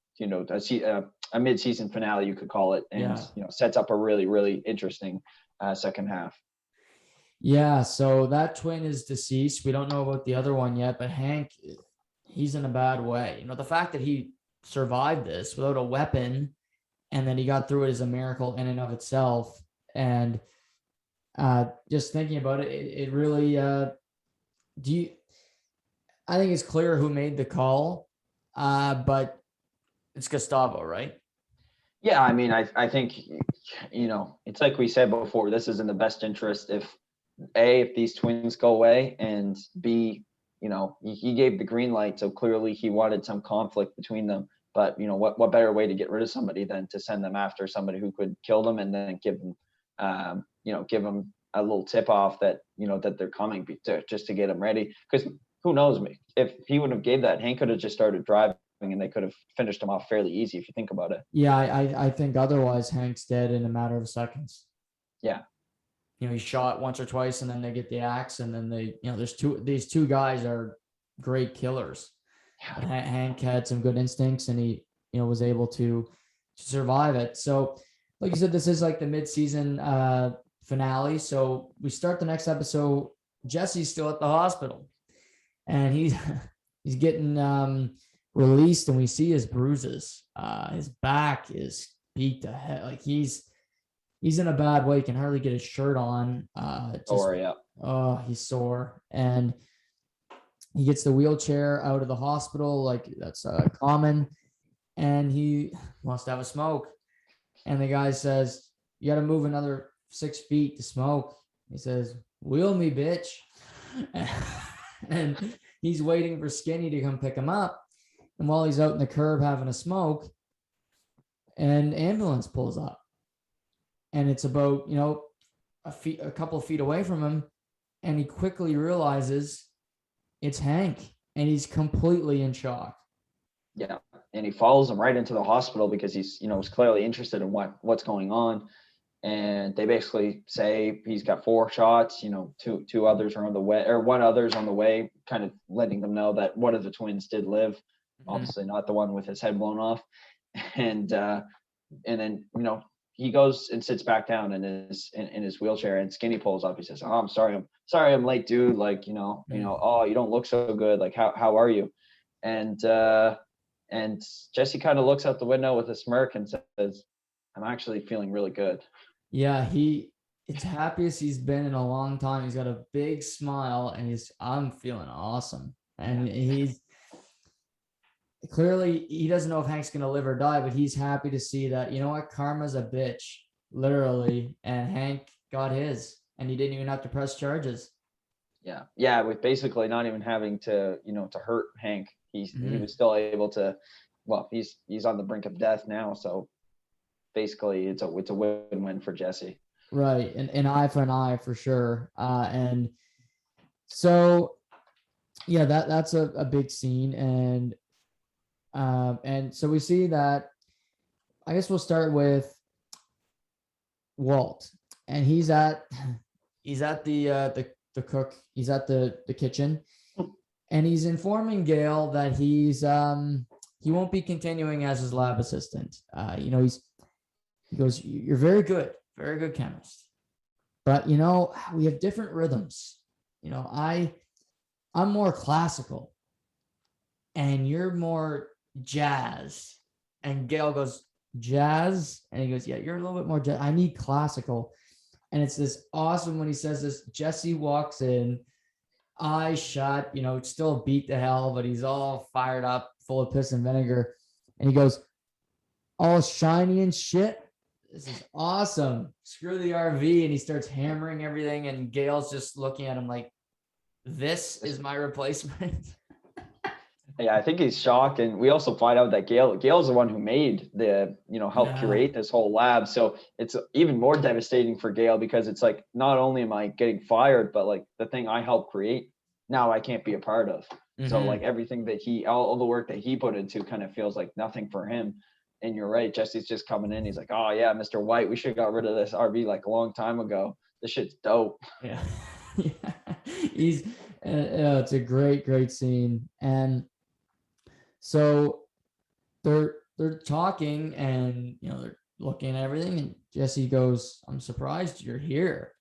a mid-season finale, you could call it, and, Yeah. sets up a really, really interesting second half. Yeah. So that twin is deceased. We don't know about the other one yet, but Hank, he's in a bad way. The fact that he survived this without a weapon and then he got through it is a miracle in and of itself. And just thinking about it, it really, I think it's clear who made the call, but it's Gustavo, right? Yeah, I mean, I think, it's like we said before, this is in the best interest if these twins go away, and B, he gave the green light, so clearly he wanted some conflict between them. But what better way to get rid of somebody than to send them after somebody who could kill them, and then give them a little tip off that that they're coming, just to get them ready. Because who knows, if he wouldn't have gave that, Hank could have just started driving, and they could have finished him off fairly easy if you think about it. Yeah, I think otherwise Hank's dead in a matter of seconds. Yeah. He's shot once or twice, and then they get the axe, and then these two guys are great killers. But Hank had some good instincts, and he was able to survive it. So, like you said, this is like the mid-season finale. So we start the next episode. Jesse's still at the hospital, and he's getting released, and we see his bruises. His back is beat to hell. Like he's in a bad way. He can hardly get his shirt on. He's sore, and he gets the wheelchair out of the hospital. Like that's common, and he wants to have a smoke. And the guy says, "You got to move another 6 feet to smoke." He says, "Wheel me, bitch." And he's waiting for Skinny to come pick him up. And while he's out in the curb having a smoke, an ambulance pulls up. And it's about, a couple of feet away from him. And he quickly realizes it's Hank. And he's completely in shock. Yeah. And he follows him right into the hospital because he's, was clearly interested in what's going on. And they basically say he's got 4 shots, two others are on the way, or one other's on the way, kind of letting them know that one of the twins did live. Mm-hmm. Obviously not the one with his head blown off. And then, he goes and sits back down in his wheelchair, and Skinny pulls up. He says, "Oh, I'm sorry I'm late, dude. Like, oh, you don't look so good. Like, how are you?" And Jesse kind of looks out the window with a smirk and says, "I'm actually feeling really good." Yeah, it's happiest he's been in a long time. He's got a big smile, and I'm feeling awesome. And he's clearly, he doesn't know if Hank's going to live or die, but he's happy to see that, karma's a bitch, literally. And Hank got his, and he didn't even have to press charges. Yeah. With basically not even having to, to hurt Hank. He was still able to, well, he's on the brink of death now. So basically it's a win-win for Jesse. Right. An eye for an eye for sure. And so, yeah, that's a big scene. And so we see that, I guess we'll start with Walt, and he's at the cook. He's at the kitchen, and he's informing Gale that he won't be continuing as his lab assistant. He goes, "You're very good chemist, but we have different rhythms. I'm more classical, and you're more jazz." And Gale goes, "Jazz?" And he goes, "Yeah, you're a little bit more jazz. I need classical." And it's this awesome when he says this. Jesse walks in, eyes shut, still beat to hell, but he's all fired up, full of piss and vinegar. And he goes, "All shiny and shit. This is awesome. Screw the RV." And he starts hammering everything. And Gale's just looking at him like, "This is my replacement." Yeah, I think he's shocked. And we also find out that Gale's the one who made help curate this whole lab. So it's even more devastating for Gale, because it's like, not only am I getting fired, but like the thing I helped create, now I can't be a part of. Mm-hmm. So like everything that all the work that he put into kind of feels like nothing for him. And you're right, Jesse's just coming in. He's like, "Oh yeah, Mr. White, we should have got rid of this RV like a long time ago." this shit's dope. Yeah. Yeah. He's it's a great scene. And so they're talking, and they're looking at everything, and Jesse goes, "I'm surprised you're here."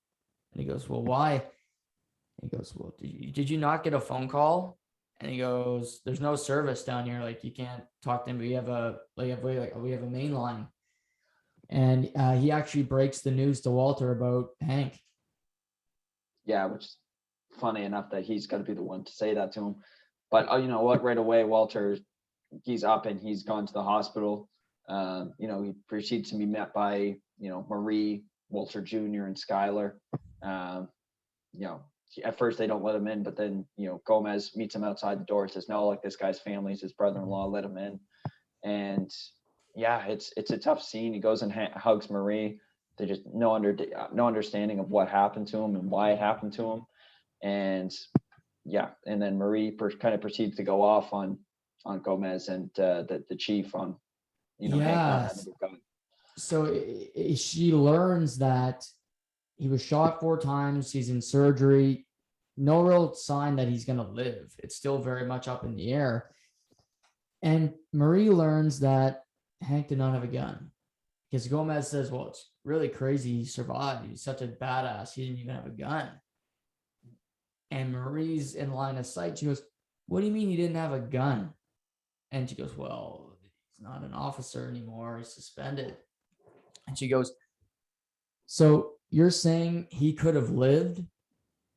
And he goes, "Well, why?" And he goes, "Well, did you not get a phone call?" And he goes, "There's no service down here. Like, you can't talk to him. We have a main line." And he actually breaks the news to Walter about Hank. Yeah, which is funny enough that he's got to be the one to say that to him. But you know what? Right away, Walter, he's up and he's gone to the hospital. He proceeds to be met by Marie, Walter Jr., and Skylar. At first they don't let him in, but then Gomez meets him outside the door. Says, "No, like, this guy's family is his brother-in-law. Let him in." And yeah, it's a tough scene. He goes and hugs Marie. They just no understanding of what happened to him and why it happened to him. And yeah, and then Marie kind of proceeds to go off on Gomez and the chief on Hank not having a gun. So she learns that he was shot 4 times. He's in surgery. No real sign that he's going to live. It's still very much up in the air. And Marie learns that Hank did not have a gun, because Gomez says, "Well, it's really crazy he survived. He's such a badass. He didn't even have a gun." And Marie's in line of sight. She goes, "What do you mean he didn't have a gun?" And she goes, "Well, he's not an officer anymore. He's suspended." And she goes, "So you're saying he could have lived?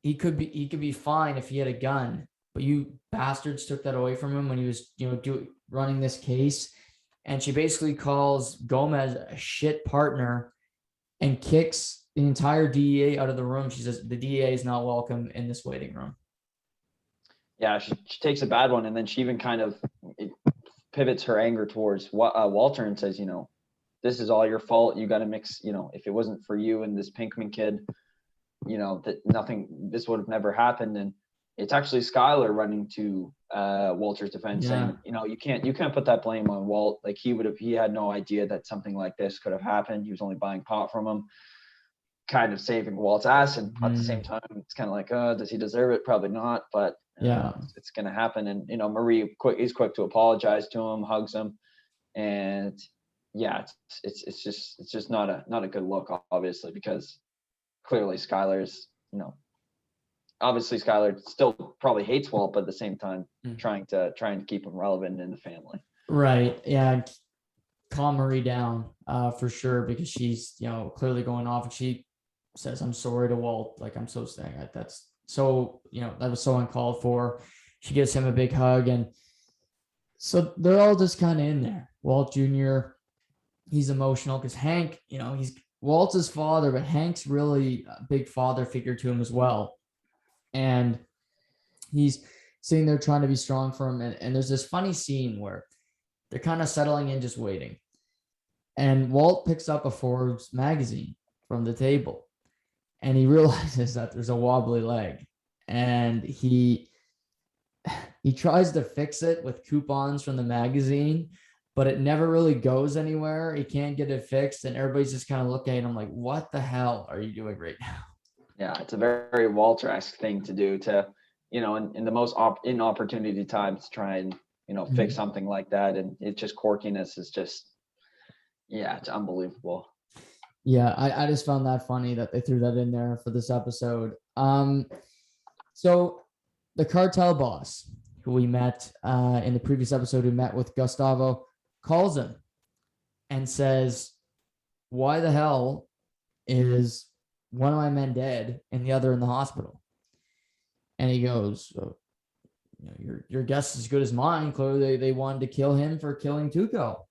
He could be fine if he had a gun, but you bastards took that away from him when he was, running this case." And she basically calls Gomez a shit partner and kicks the entire DEA out of the room. She says the DEA is not welcome in this waiting room. Yeah, she takes a bad one, and then she even kind of pivots her anger towards Walter and says, "This is all your fault. You got to mix, if it wasn't for you and this Pinkman kid, that this would have never happened." And it's actually Skylar running to Walter's defense, saying, "You can't put that blame on Walt. Like, he had no idea that something like this could have happened. He was only buying pot from him." Kind of saving Walt's ass, and at the same time, it's kind of like, does he deserve it? Probably not, but it's going to happen. And Marie is quick to apologize to him, hugs him, and yeah, it's just not a good look, obviously, because clearly Skylar's, obviously Skylar still probably hates Walt, but at the same time trying to keep him relevant in the family. Right. Yeah. Calm Marie down for sure, because she's clearly going off, and she says, "I'm sorry to Walt. Like, I'm so saying that's so that was so uncalled for." She gives him a big hug, and so they're all just kind of in there. Walt Jr., he's emotional because Hank, he's Walt's his father, but Hank's really a big father figure to him as well. And he's sitting there trying to be strong for him. And there's this funny scene where they're kind of settling in, just waiting. And Walt picks up a Forbes magazine from the table, and he realizes that there's a wobbly leg, and he tries to fix it with coupons from the magazine, but it never really goes anywhere. He can't get it fixed, and everybody's just kind of looking at him like, "What the hell are you doing right now?" Yeah, it's a very Walter-esque thing to do, to in the most inopportunity times, try and fix something like that. And it's just quirkiness is just, yeah, it's unbelievable. Yeah, I just found that funny that they threw that in there for this episode. So the cartel boss, who we met in the previous episode, who met with Gustavo, calls him and says, "Why the hell is one of my men dead and the other in the hospital?" And he goes, your guess is as good as mine. Clearly they wanted to kill him for killing Tuco."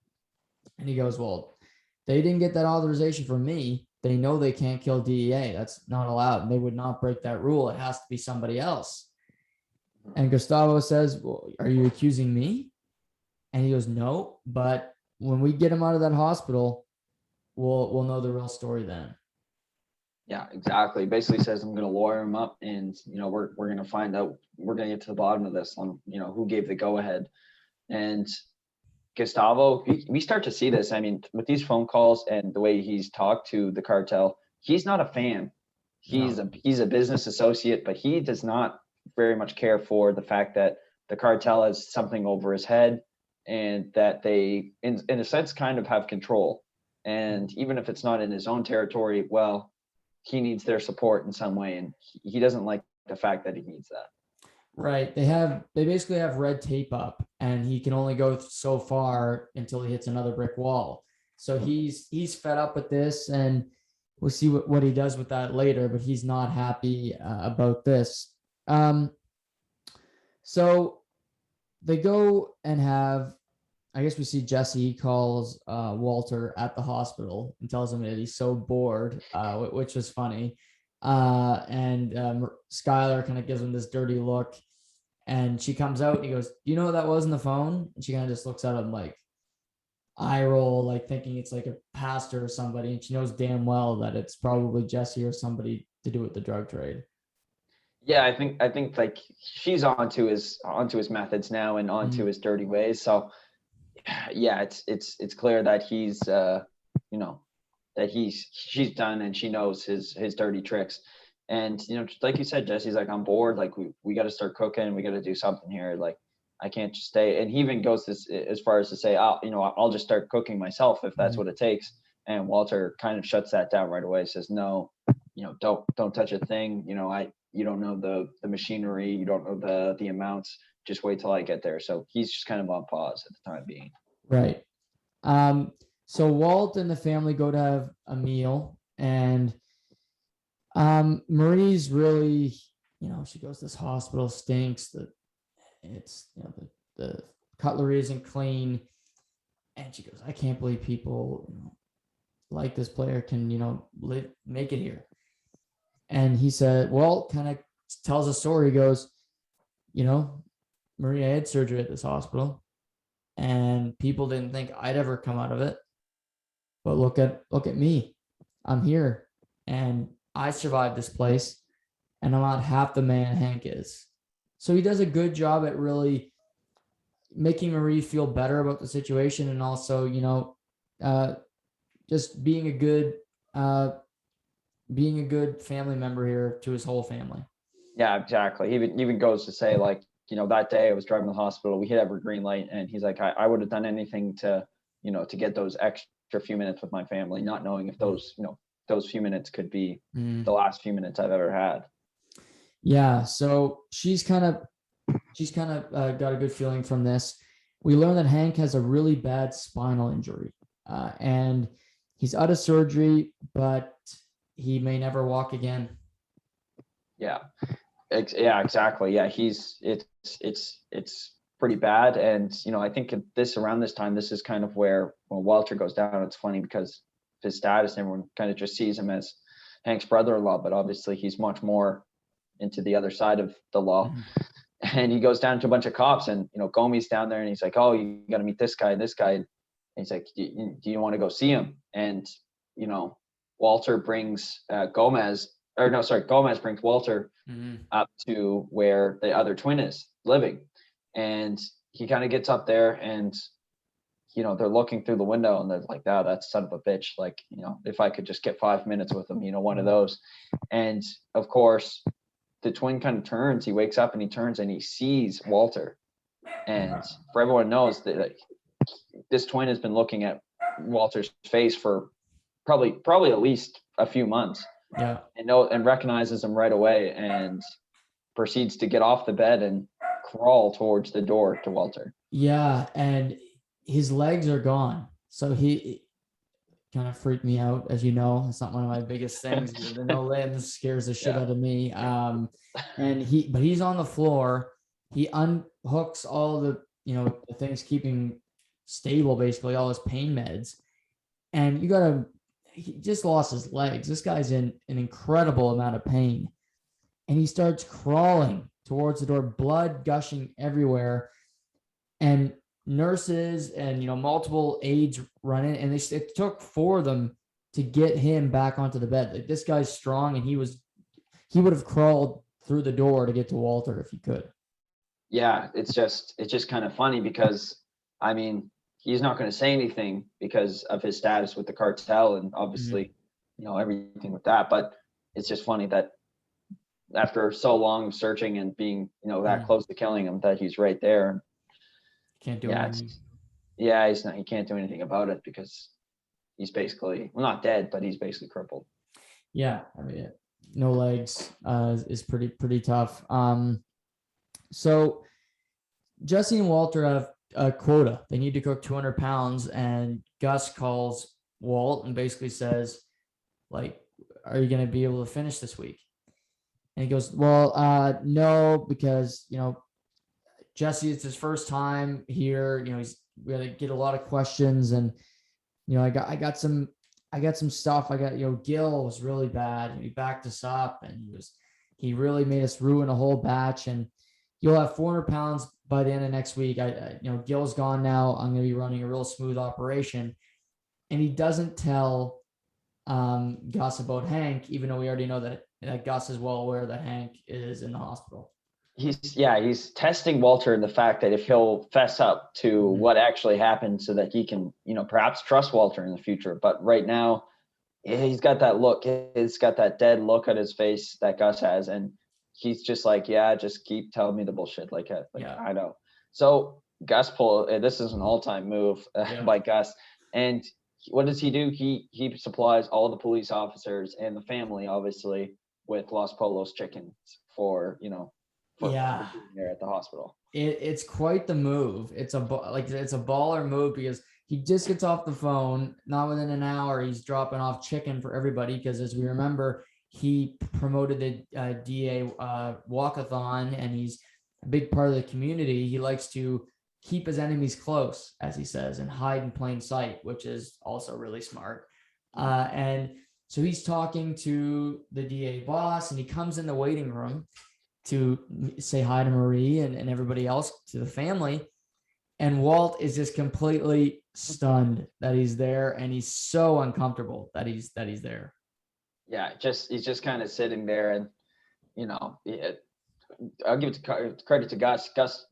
And he goes, "Well, they didn't get that authorization from me. They know they can't kill DEA. That's not allowed. And they would not break that rule. It has to be somebody else." And Gustavo says, "Well, are you accusing me?" And he goes, "No, but when we get him out of that hospital, we'll know the real story then." Yeah, exactly. Basically says, "I'm going to lawyer him up, and we're going to find out. We're going to get to the bottom of this on who gave the go ahead." And Gustavo, we start to see this. I mean, with these phone calls and the way he's talked to the cartel, he's not a fan He's a business associate, but he does not very much care for the fact that the cartel has something over his head, and that they, in a sense, kind of have control. And even if it's not in his own territory, well, he needs their support in some way, and he doesn't like the fact that he needs that. Right. They basically have red tape up, and he can only go so far until he hits another brick wall. So he's fed up with this, and we'll see what he does with that later, but he's not happy about this. So they go and have, I guess we see Jesse. He calls Walter at the hospital and tells him that he's so bored, which was funny. And Skylar kind of gives him this dirty look, and she comes out and he goes, "Do you know what that was on the phone?" And she kind of just looks at him like eye roll, like thinking it's like a pastor or somebody, and she knows damn well that it's probably Jesse or somebody to do with the drug trade. Yeah, I think like she's onto his methods now and onto his dirty ways. So yeah, it's clear that he's that she's done, and she knows his dirty tricks. And just like you said, Jesse's like, "I'm bored. Like we got to start cooking. We got to do something here. Like I can't just stay." And he even goes as far as to say, I'll just start cooking myself if that's what it takes." And Walter kind of shuts that down right away. Says, "No, don't touch a thing. You don't know the machinery. You don't know the amounts. Just wait till I get there." So he's just kind of on pause at the time being. Right. So Walt and the family go to have a meal, and Marie's really, she goes, "This hospital stinks. It's the cutlery isn't clean." And she goes, "I can't believe people like this player can make it here." And he said, Walt kind of tells a story. He goes, "Maria had surgery at this hospital, and people didn't think I'd ever come out of it. But look at me. I'm here, and I survived this place, and I'm not half the man Hank is." So he does a good job at really making Marie feel better about the situation, and also, just being a good family member here to his whole family. Yeah, exactly. He even goes to say, like, that day I was driving to the hospital, we hit every green light, and he's like, I would have done anything to get those extra few minutes with my family, not knowing if those few minutes could be the last few minutes I've ever had. Yeah. So she's kind of got a good feeling from this. We learn that Hank has a really bad spinal injury, and he's out of surgery, but he may never walk again. Yeah, exactly. Yeah, it's pretty bad. And I think around this time, this is kind of where when Walter goes down. It's funny because his status, everyone kind of just sees him as Hank's brother-in-law, but obviously he's much more into the other side of the law. And he goes down to a bunch of cops, and Gomi's down there, and he's like, "Oh, you got to meet this guy and this guy." And he's like, do you want to go see him? And Walter brings Gomez brings Walter up to where the other twin is living. And he kind of gets up there, and they're looking through the window, and they're like, "Oh, that son of a bitch. Like, if I could just get 5 minutes with him, one of those." And of course, the twin kind of turns. He wakes up and he turns and he sees Walter. And for everyone knows that, like, this twin has been looking at Walter's face for probably at least a few months. Yeah. And recognizes him right away, and proceeds to get off the bed and crawl towards the door to Walter. Yeah, and his legs are gone. So he kind of freaked me out, as you know. It's not one of my biggest things. The no limbs scares the shit out of me. And he's on the floor. He unhooks all the the things keeping stable, basically all his pain meds. And he just lost his legs. This guy's in an incredible amount of pain. And he starts crawling towards the door, blood gushing everywhere. And nurses and multiple aides run in, and it took 4 of them to get him back onto the bed. Like, this guy's strong, and he would have crawled through the door to get to Walter if he could. Yeah, it's just kind of funny because, I mean, he's not going to say anything because of his status with the cartel, and obviously everything with that. But it's just funny that after so long of searching and being, that close to killing him, that he's right there. Can't do anything. He can't do anything about it because he's basically, well, not dead, but he's basically crippled. Yeah, I mean, no legs is pretty tough. So Jesse and Walter have a quota. They need to cook 200 pounds, and Gus calls Walt and basically says, like, are you going to be able to finish this week? And he goes, well, no, because, Jesse, it's his first time here. We had to get a lot of questions, and, I got some stuff. Gale was really bad. He backed us up, and he really made us ruin a whole batch. And you'll have 400 pounds by the end of next week. Gale's gone now. I'm going to be running a real smooth operation. And he doesn't tell Gus about Hank, even though we already know that Gus is well aware that Hank is in the hospital. He's testing Walter in the fact that if he'll fess up to what actually happened so that he can, perhaps trust Walter in the future. But right now, he's got that look. He's got that dead look on his face that Gus has. And he's just like, yeah, just keep telling me the bullshit. I know. So Gus this is an all-time move by Gus. And what does he do? He supplies all the police officers and the family, obviously, with Los Polos chickens for there at the hospital. It's quite the move. It's a baller move because he just gets off the phone. Not within an hour, he's dropping off chicken for everybody because, as we remember, he promoted the DA walkathon, and he's a big part of the community. He likes to keep his enemies close, as he says, and hide in plain sight, which is also really smart. And so he's talking to the DA boss, and he comes in the waiting room to say hi to Marie and everybody else, to the family. And Walt is just completely stunned that he's there, and he's so uncomfortable that he's there. Yeah, he's just kind of sitting there, and I'll give credit to Gus. Gus,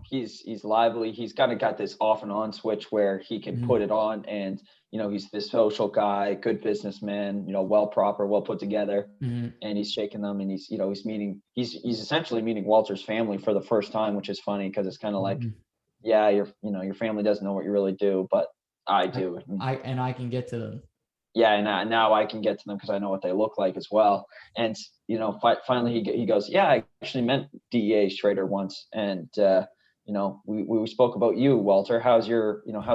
he's lively. He's kind of got this off and on switch where he can put it on, and he's this social guy, good businessman, well put together, and he's shaking them, and he's he's essentially meeting Walter's family for the first time, which is funny because it's kind of like, yeah, your family doesn't know what you really do, but I do. I can get to them. Yeah, and now I can get to them because I know what they look like as well. And finally he goes, yeah, I actually met DEA Schrader once, and we spoke about you, Walter. How's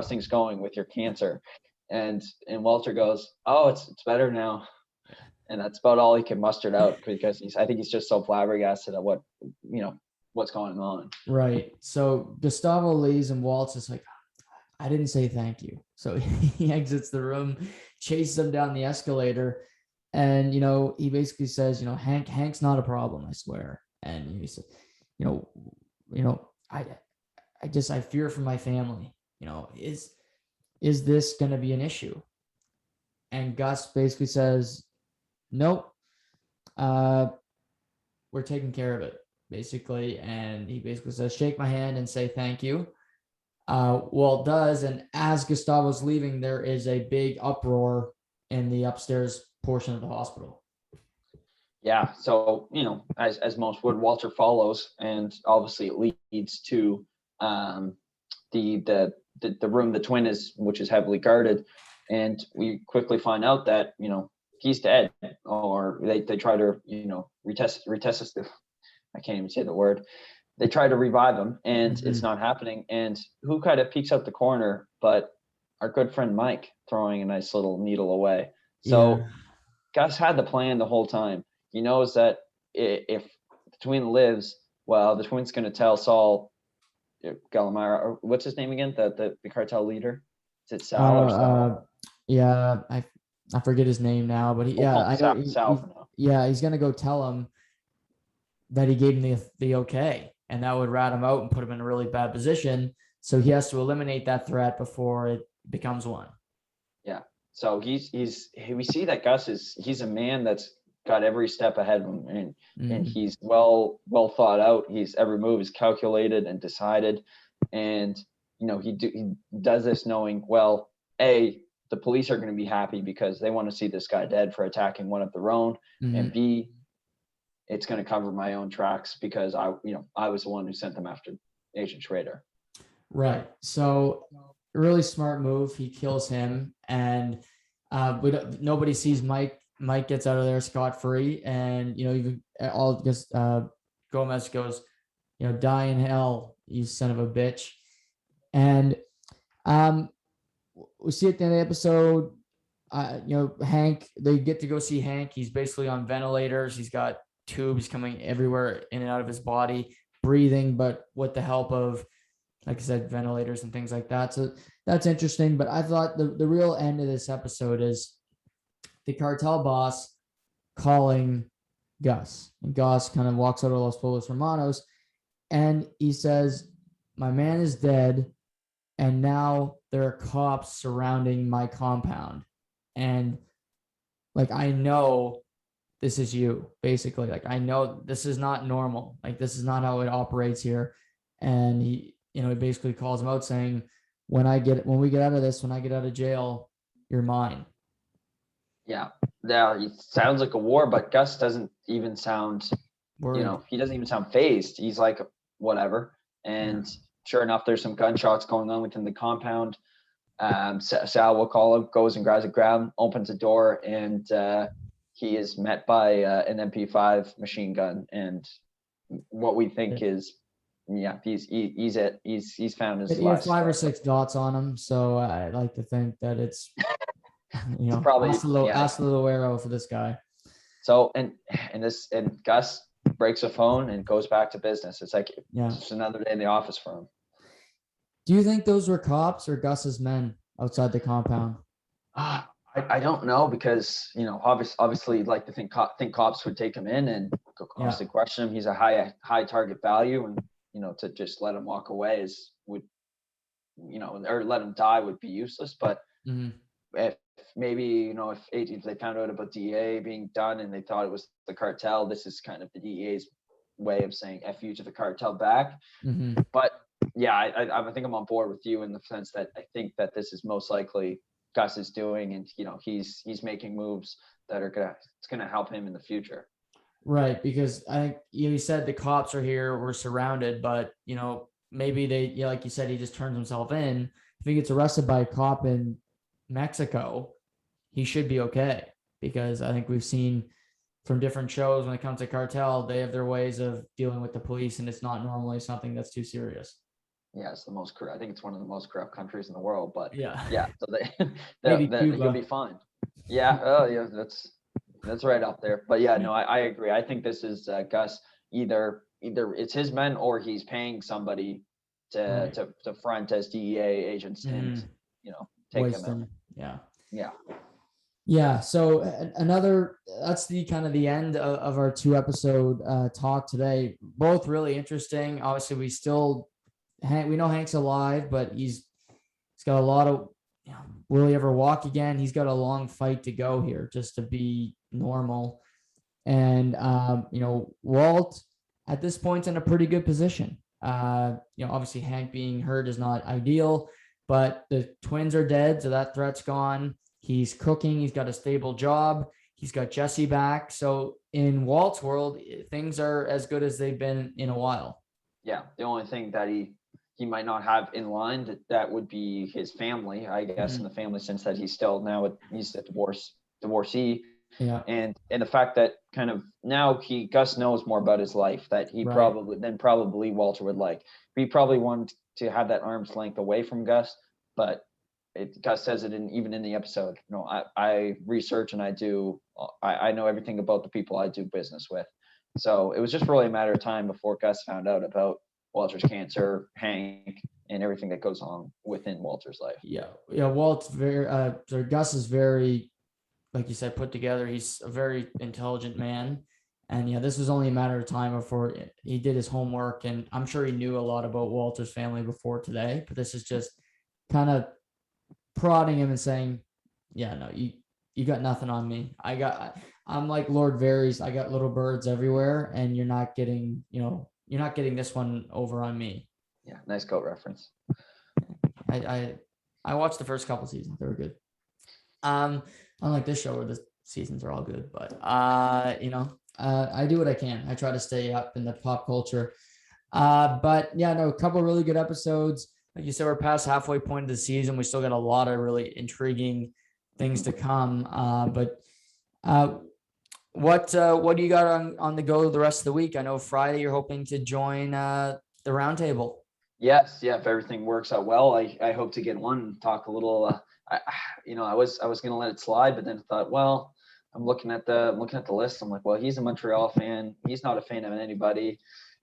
things going with your cancer? And Walter goes, oh, it's better now. And that's about all he can muster out because I think he's just so flabbergasted at what's going on. Right. So Gustavo leaves, and Walt's just like, I didn't say thank you. So he exits the room, chases him down the escalator, and he basically says, Hank's not a problem, I swear. And he said, I fear for my family. Is this going to be an issue? And Gus basically says, nope, we're taking care of it, basically. And he basically says, shake my hand and say thank you. Walt does, and as Gustavo's leaving, there is a big uproar in the upstairs portion of the hospital. Yeah, so as most would, Walter follows, and obviously it leads to the room the twin is, which is heavily guarded, and we quickly find out that he's dead, or they try to retest. I can't even say the word. They try to revive him, and it's not happening. And who kind of peeks out the corner but our good friend Mike, throwing a nice little needle away. So Gus had the plan the whole time. He knows that if the twin lives, well, the twin's going to tell Saul Galamara, or what's his name again? The cartel leader? Is it Sal or Sal? Yeah, I forget his name now, but he's going to go tell him that he gave him the okay. And that would rat him out and put him in a really bad position. So he has to eliminate that threat before it becomes one. Yeah. So we see that Gus he's a man that's got every step ahead of him, and he's well thought out. Every move is calculated and decided. And he does this knowing, well, A, the police are going to be happy because they want to see this guy dead for attacking one of their own. And B, it's going to cover my own tracks because I was the one who sent them after Agent Schrader. Right. So really smart move. He kills him, and nobody sees Mike. Mike gets out of there scot-free, and even all because Gomez goes, die in hell, you son of a bitch. And we see at the end of the episode, Hank, they get to go see Hank. He's basically on ventilators. He's got tubes coming everywhere in and out of his body, breathing, but with the help of, like I said, ventilators and things like that. So that's interesting. But I thought the real end of this episode is the cartel boss calling Gus. And Gus kind of walks out of Los Pollos Hermanos, and he says, my man is dead, and now there are cops surrounding my compound. And like, I know this is you, basically. Like, I know this is not normal. Like, this is not how it operates here. And he basically calls him out saying, when we get out of this, when I get out of jail, you're mine. Yeah. It sounds like a war, but Gus doesn't even sound, he doesn't even sound phased. He's like, whatever. And sure enough, there's some gunshots going on within the compound. Sal, we'll call him, goes and grabs a ground, opens a door, and he is met by an MP5 machine gun. And what we think is, he's it. He's found his last. 5 or 6 dots on him, so I like to think that it's it's probably hasta luego for this guy. So and Gus breaks a phone and goes back to business. It's like just another day in the office for him. Do you think those were cops or Gus's men outside the compound? I don't know, because obviously like to think cops would take him in and constantly question him. He's a high target value, and to just let him walk away or let him die would be useless. But if maybe if they found out about DEA being done and they thought it was the cartel, this is kind of the DEA's way of saying F you to the cartel back. But yeah, I think I'm on board with you in the sense that I think that this is most likely Gus is doing, and he's making moves that are gonna help him in the future. Right, because I think you said the cops are here, we're surrounded, but maybe they, like you said, he just turns himself in. If he gets arrested by a cop in Mexico, he should be okay, because I think we've seen from different shows when it comes to cartel, they have their ways of dealing with the police, and it's not normally something that's too serious. Yeah, it's I think it's one of the most corrupt countries in the world, but yeah. So he'll be fine. Yeah. Oh yeah, that's right up there. But yeah, no, I agree. I think this is Gus. Either it's his men or he's paying somebody to front as DEA agents and take them out. Yeah. So that's the kind of the end of our 2-episode talk today. Both really interesting. Obviously, we know Hank's alive, but he's got a lot of, will he ever walk again? He's got a long fight to go here just to be normal. And, Walt at this point's in a pretty good position. Obviously Hank being hurt is not ideal, but the twins are dead, so that threat's gone. He's cooking. He's got a stable job. He's got Jesse back. So in Walt's world, things are as good as they've been in a while. Yeah. The only thing that he might not have in line that would be his family, I guess, in the family sense that he's still he's a divorcee. Yeah. And the fact that kind of now Gus knows more about his life that he probably Walter would like. He probably wanted to have that arm's length away from Gus, but Gus says it even in the episode. I research and I know everything about the people I do business with. So it was just really a matter of time before Gus found out about Walter's cancer, Hank, and everything that goes on within Walter's life. Yeah. Walt's Gus is very, like you said, put together. He's a very intelligent man. And this was only a matter of time before he did his homework. And I'm sure he knew a lot about Walter's family before today, but this is just kind of prodding him and saying, you got nothing on me. I'm like Lord Varys. I got little birds everywhere, and you're not getting this one over on me. Yeah. Nice goat reference. I watched the first couple seasons. They were good. Unlike this show where the seasons are all good, but I do what I can. I try to stay up in the pop culture. But yeah, no, a couple of really good episodes. Like you said, we're past halfway point of the season. We still got a lot of really intriguing things to come. What do you got on the go the rest of the week? I know Friday you're hoping to join the roundtable. Yes, yeah. If everything works out well, I hope to get one, talk a little. I was gonna let it slide, but then I thought, well, I'm looking at the list. I'm like, well, he's a Montreal fan. He's not a fan of anybody,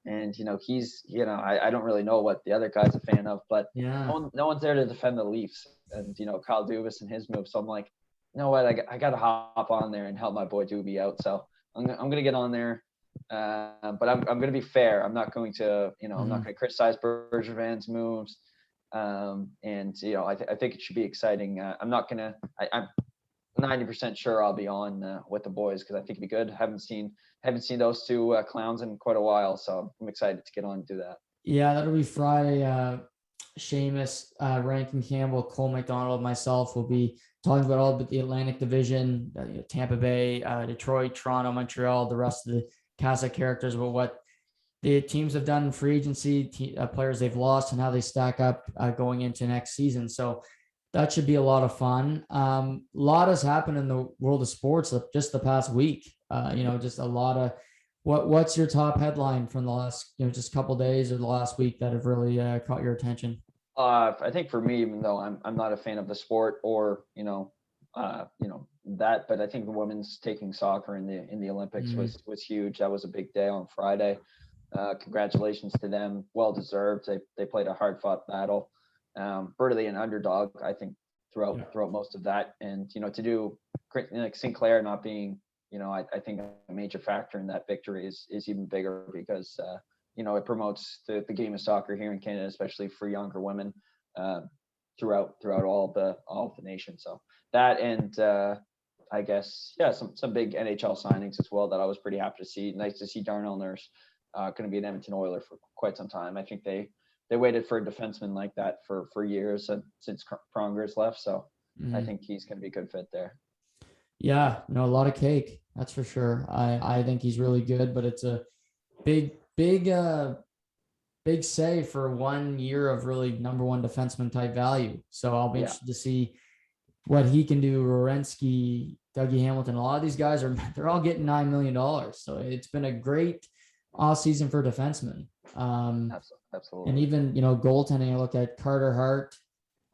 and I don't really know what the other guy's a fan of, but Yeah. no one's there to defend the Leafs, and Kyle Dubas and his move. So I'm like, you know what, I got to hop on there and help my boy Doobie out. So I'm gonna get on there. But I'm going to be fair. I'm not going to, I'm not going to criticize Bergevin's moves. I think it should be exciting. I'm 90% sure I'll be on with the boys because I think it'd be good. Haven't seen those two clowns in quite a while, so I'm excited to get on and do that. Yeah, that'll be Friday. Shamus, Rankin Campbell, Cole McDonald, myself will be talking about all but the Atlantic Division, Tampa Bay, Detroit, Toronto, Montreal, the rest of the cast of characters about what the teams have done in free agency, players they've lost, and how they stack up going into next season. So that should be a lot of fun. A lot has happened in the world of sports just the past week. Just a lot of what's your top headline from the last, just a couple days or the last week that have really caught your attention? I think for me, even though I'm not a fan of the sport or that, but I think the women's taking soccer in the Olympics was huge. That was a big day on Friday. Congratulations to them, well deserved. They played a hard fought battle. Burley an underdog, I think, throughout most of that, and to do like Sinclair not being, I think a major factor in that victory is even bigger because it promotes the game of soccer here in Canada, especially for younger women, throughout all of the nation. So that, and I guess some big NHL signings as well that I was pretty happy to see. Nice to see Darnell Nurse going to be an Edmonton Oiler for quite some time. I think they waited for a defenseman like that for years since Pronger's left. So I think he's going to be a good fit there. Yeah, a lot of cake. That's for sure. I think he's really good, but it's a big say for 1 year of really number one defenseman type value. So I'll be interested to see what he can do. Werenski, Dougie Hamilton, a lot of these guys they're all getting $9 million. So it's been a great off season for defensemen. Absolutely. And even, goaltending, I look at Carter Hart.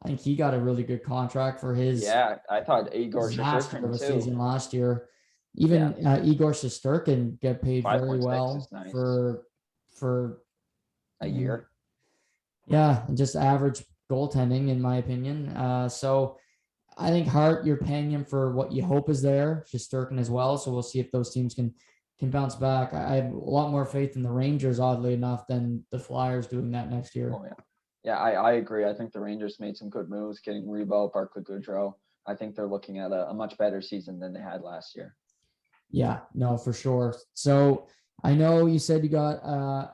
I think he got a really good contract for his. Yeah, I thought Igor Shesterkin of a too. Season last year. Even Igor Shesterkin get paid very well nice. for a year. Yeah, just average goaltending, in my opinion. So I think Hart, you're paying him for what you hope is there. Shesterkin as well. So we'll see if those teams can bounce back. I have a lot more faith in the Rangers, oddly enough, than the Flyers doing that next year. Oh, yeah. Yeah, I agree. I think the Rangers made some good moves, getting Rebo, Barclay Goodrow. I think they're looking at a much better season than they had last year. Yeah, no, for sure. So I know you said you got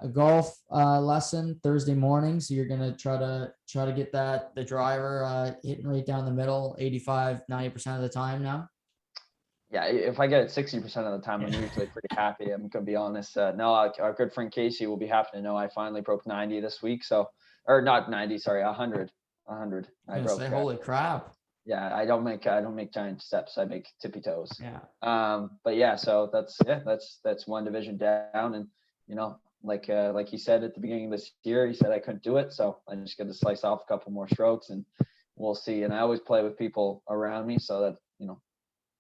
a golf lesson Thursday morning, so you're gonna try to get the driver hitting right down the middle 85-90% of the time now. Yeah, if I get it 60% of the time, I'm usually pretty happy. I'm gonna be honest. Our good friend Casey will be happy to know I finally broke 90 this week. So, or not 90, sorry, 100. 100. I broke. Holy crap! Yeah, I don't make giant steps. I make tippy toes. Yeah. But yeah, so that's one division down, and like he said at the beginning of this year, he said I couldn't do it, so I just got to slice off a couple more strokes, and we'll see. And I always play with people around me so that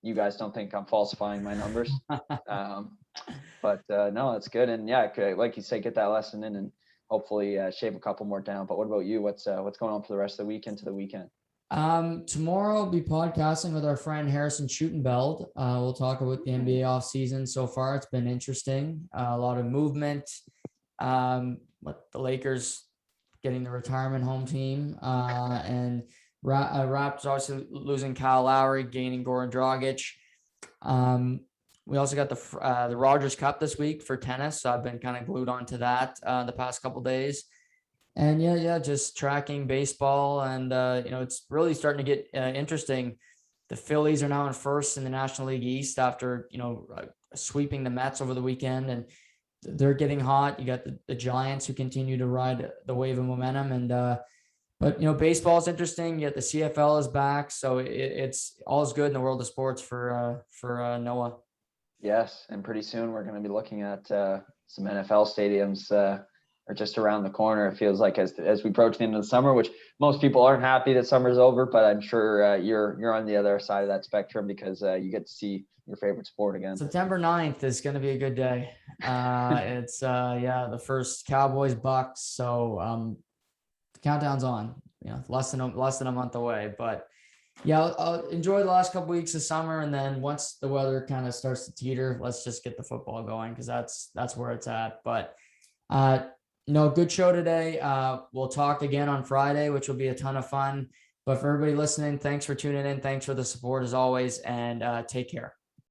you guys don't think I'm falsifying my numbers. But no, that's good. And yeah, like you say, get that lesson in and hopefully shave a couple more down. But what about you? What's going on for the rest of the week into the weekend? Tomorrow I'll be podcasting with our friend Harrison Schutenbeld. We'll talk about the NBA off season. So far, it's been interesting. A lot of movement. What the Lakers getting the retirement home team, and Raptors obviously losing Kyle Lowry, gaining Goran Dragic. We also got the Rogers Cup this week for tennis. So I've been kind of glued onto that the past couple of days. And just tracking baseball, and it's really starting to get interesting. The Phillies are now in first in the National League East after, sweeping the Mets over the weekend, and they're getting hot. You got the Giants who continue to ride the wave of momentum. And, but, baseball is interesting. Yet the CFL is back. So it's all's good in the world of sports for Noah. Yes. And pretty soon we're going to be looking at some NFL stadiums are just around the corner. It feels like as we approach the end of the summer, which most people aren't happy that summer's over, but I'm sure you're on the other side of that spectrum because you get to see your favorite sport again. September 9th is going to be a good day. It's the first Cowboys Bucks. So the countdown's on, less than a month away, but I'll enjoy the last couple weeks of summer. And then once the weather kind of starts to teeter, let's just get the football going. Cause that's where it's at. But good show today. We'll talk again on Friday, which will be a ton of fun. But for everybody listening, thanks for tuning in. Thanks for the support as always, and take care.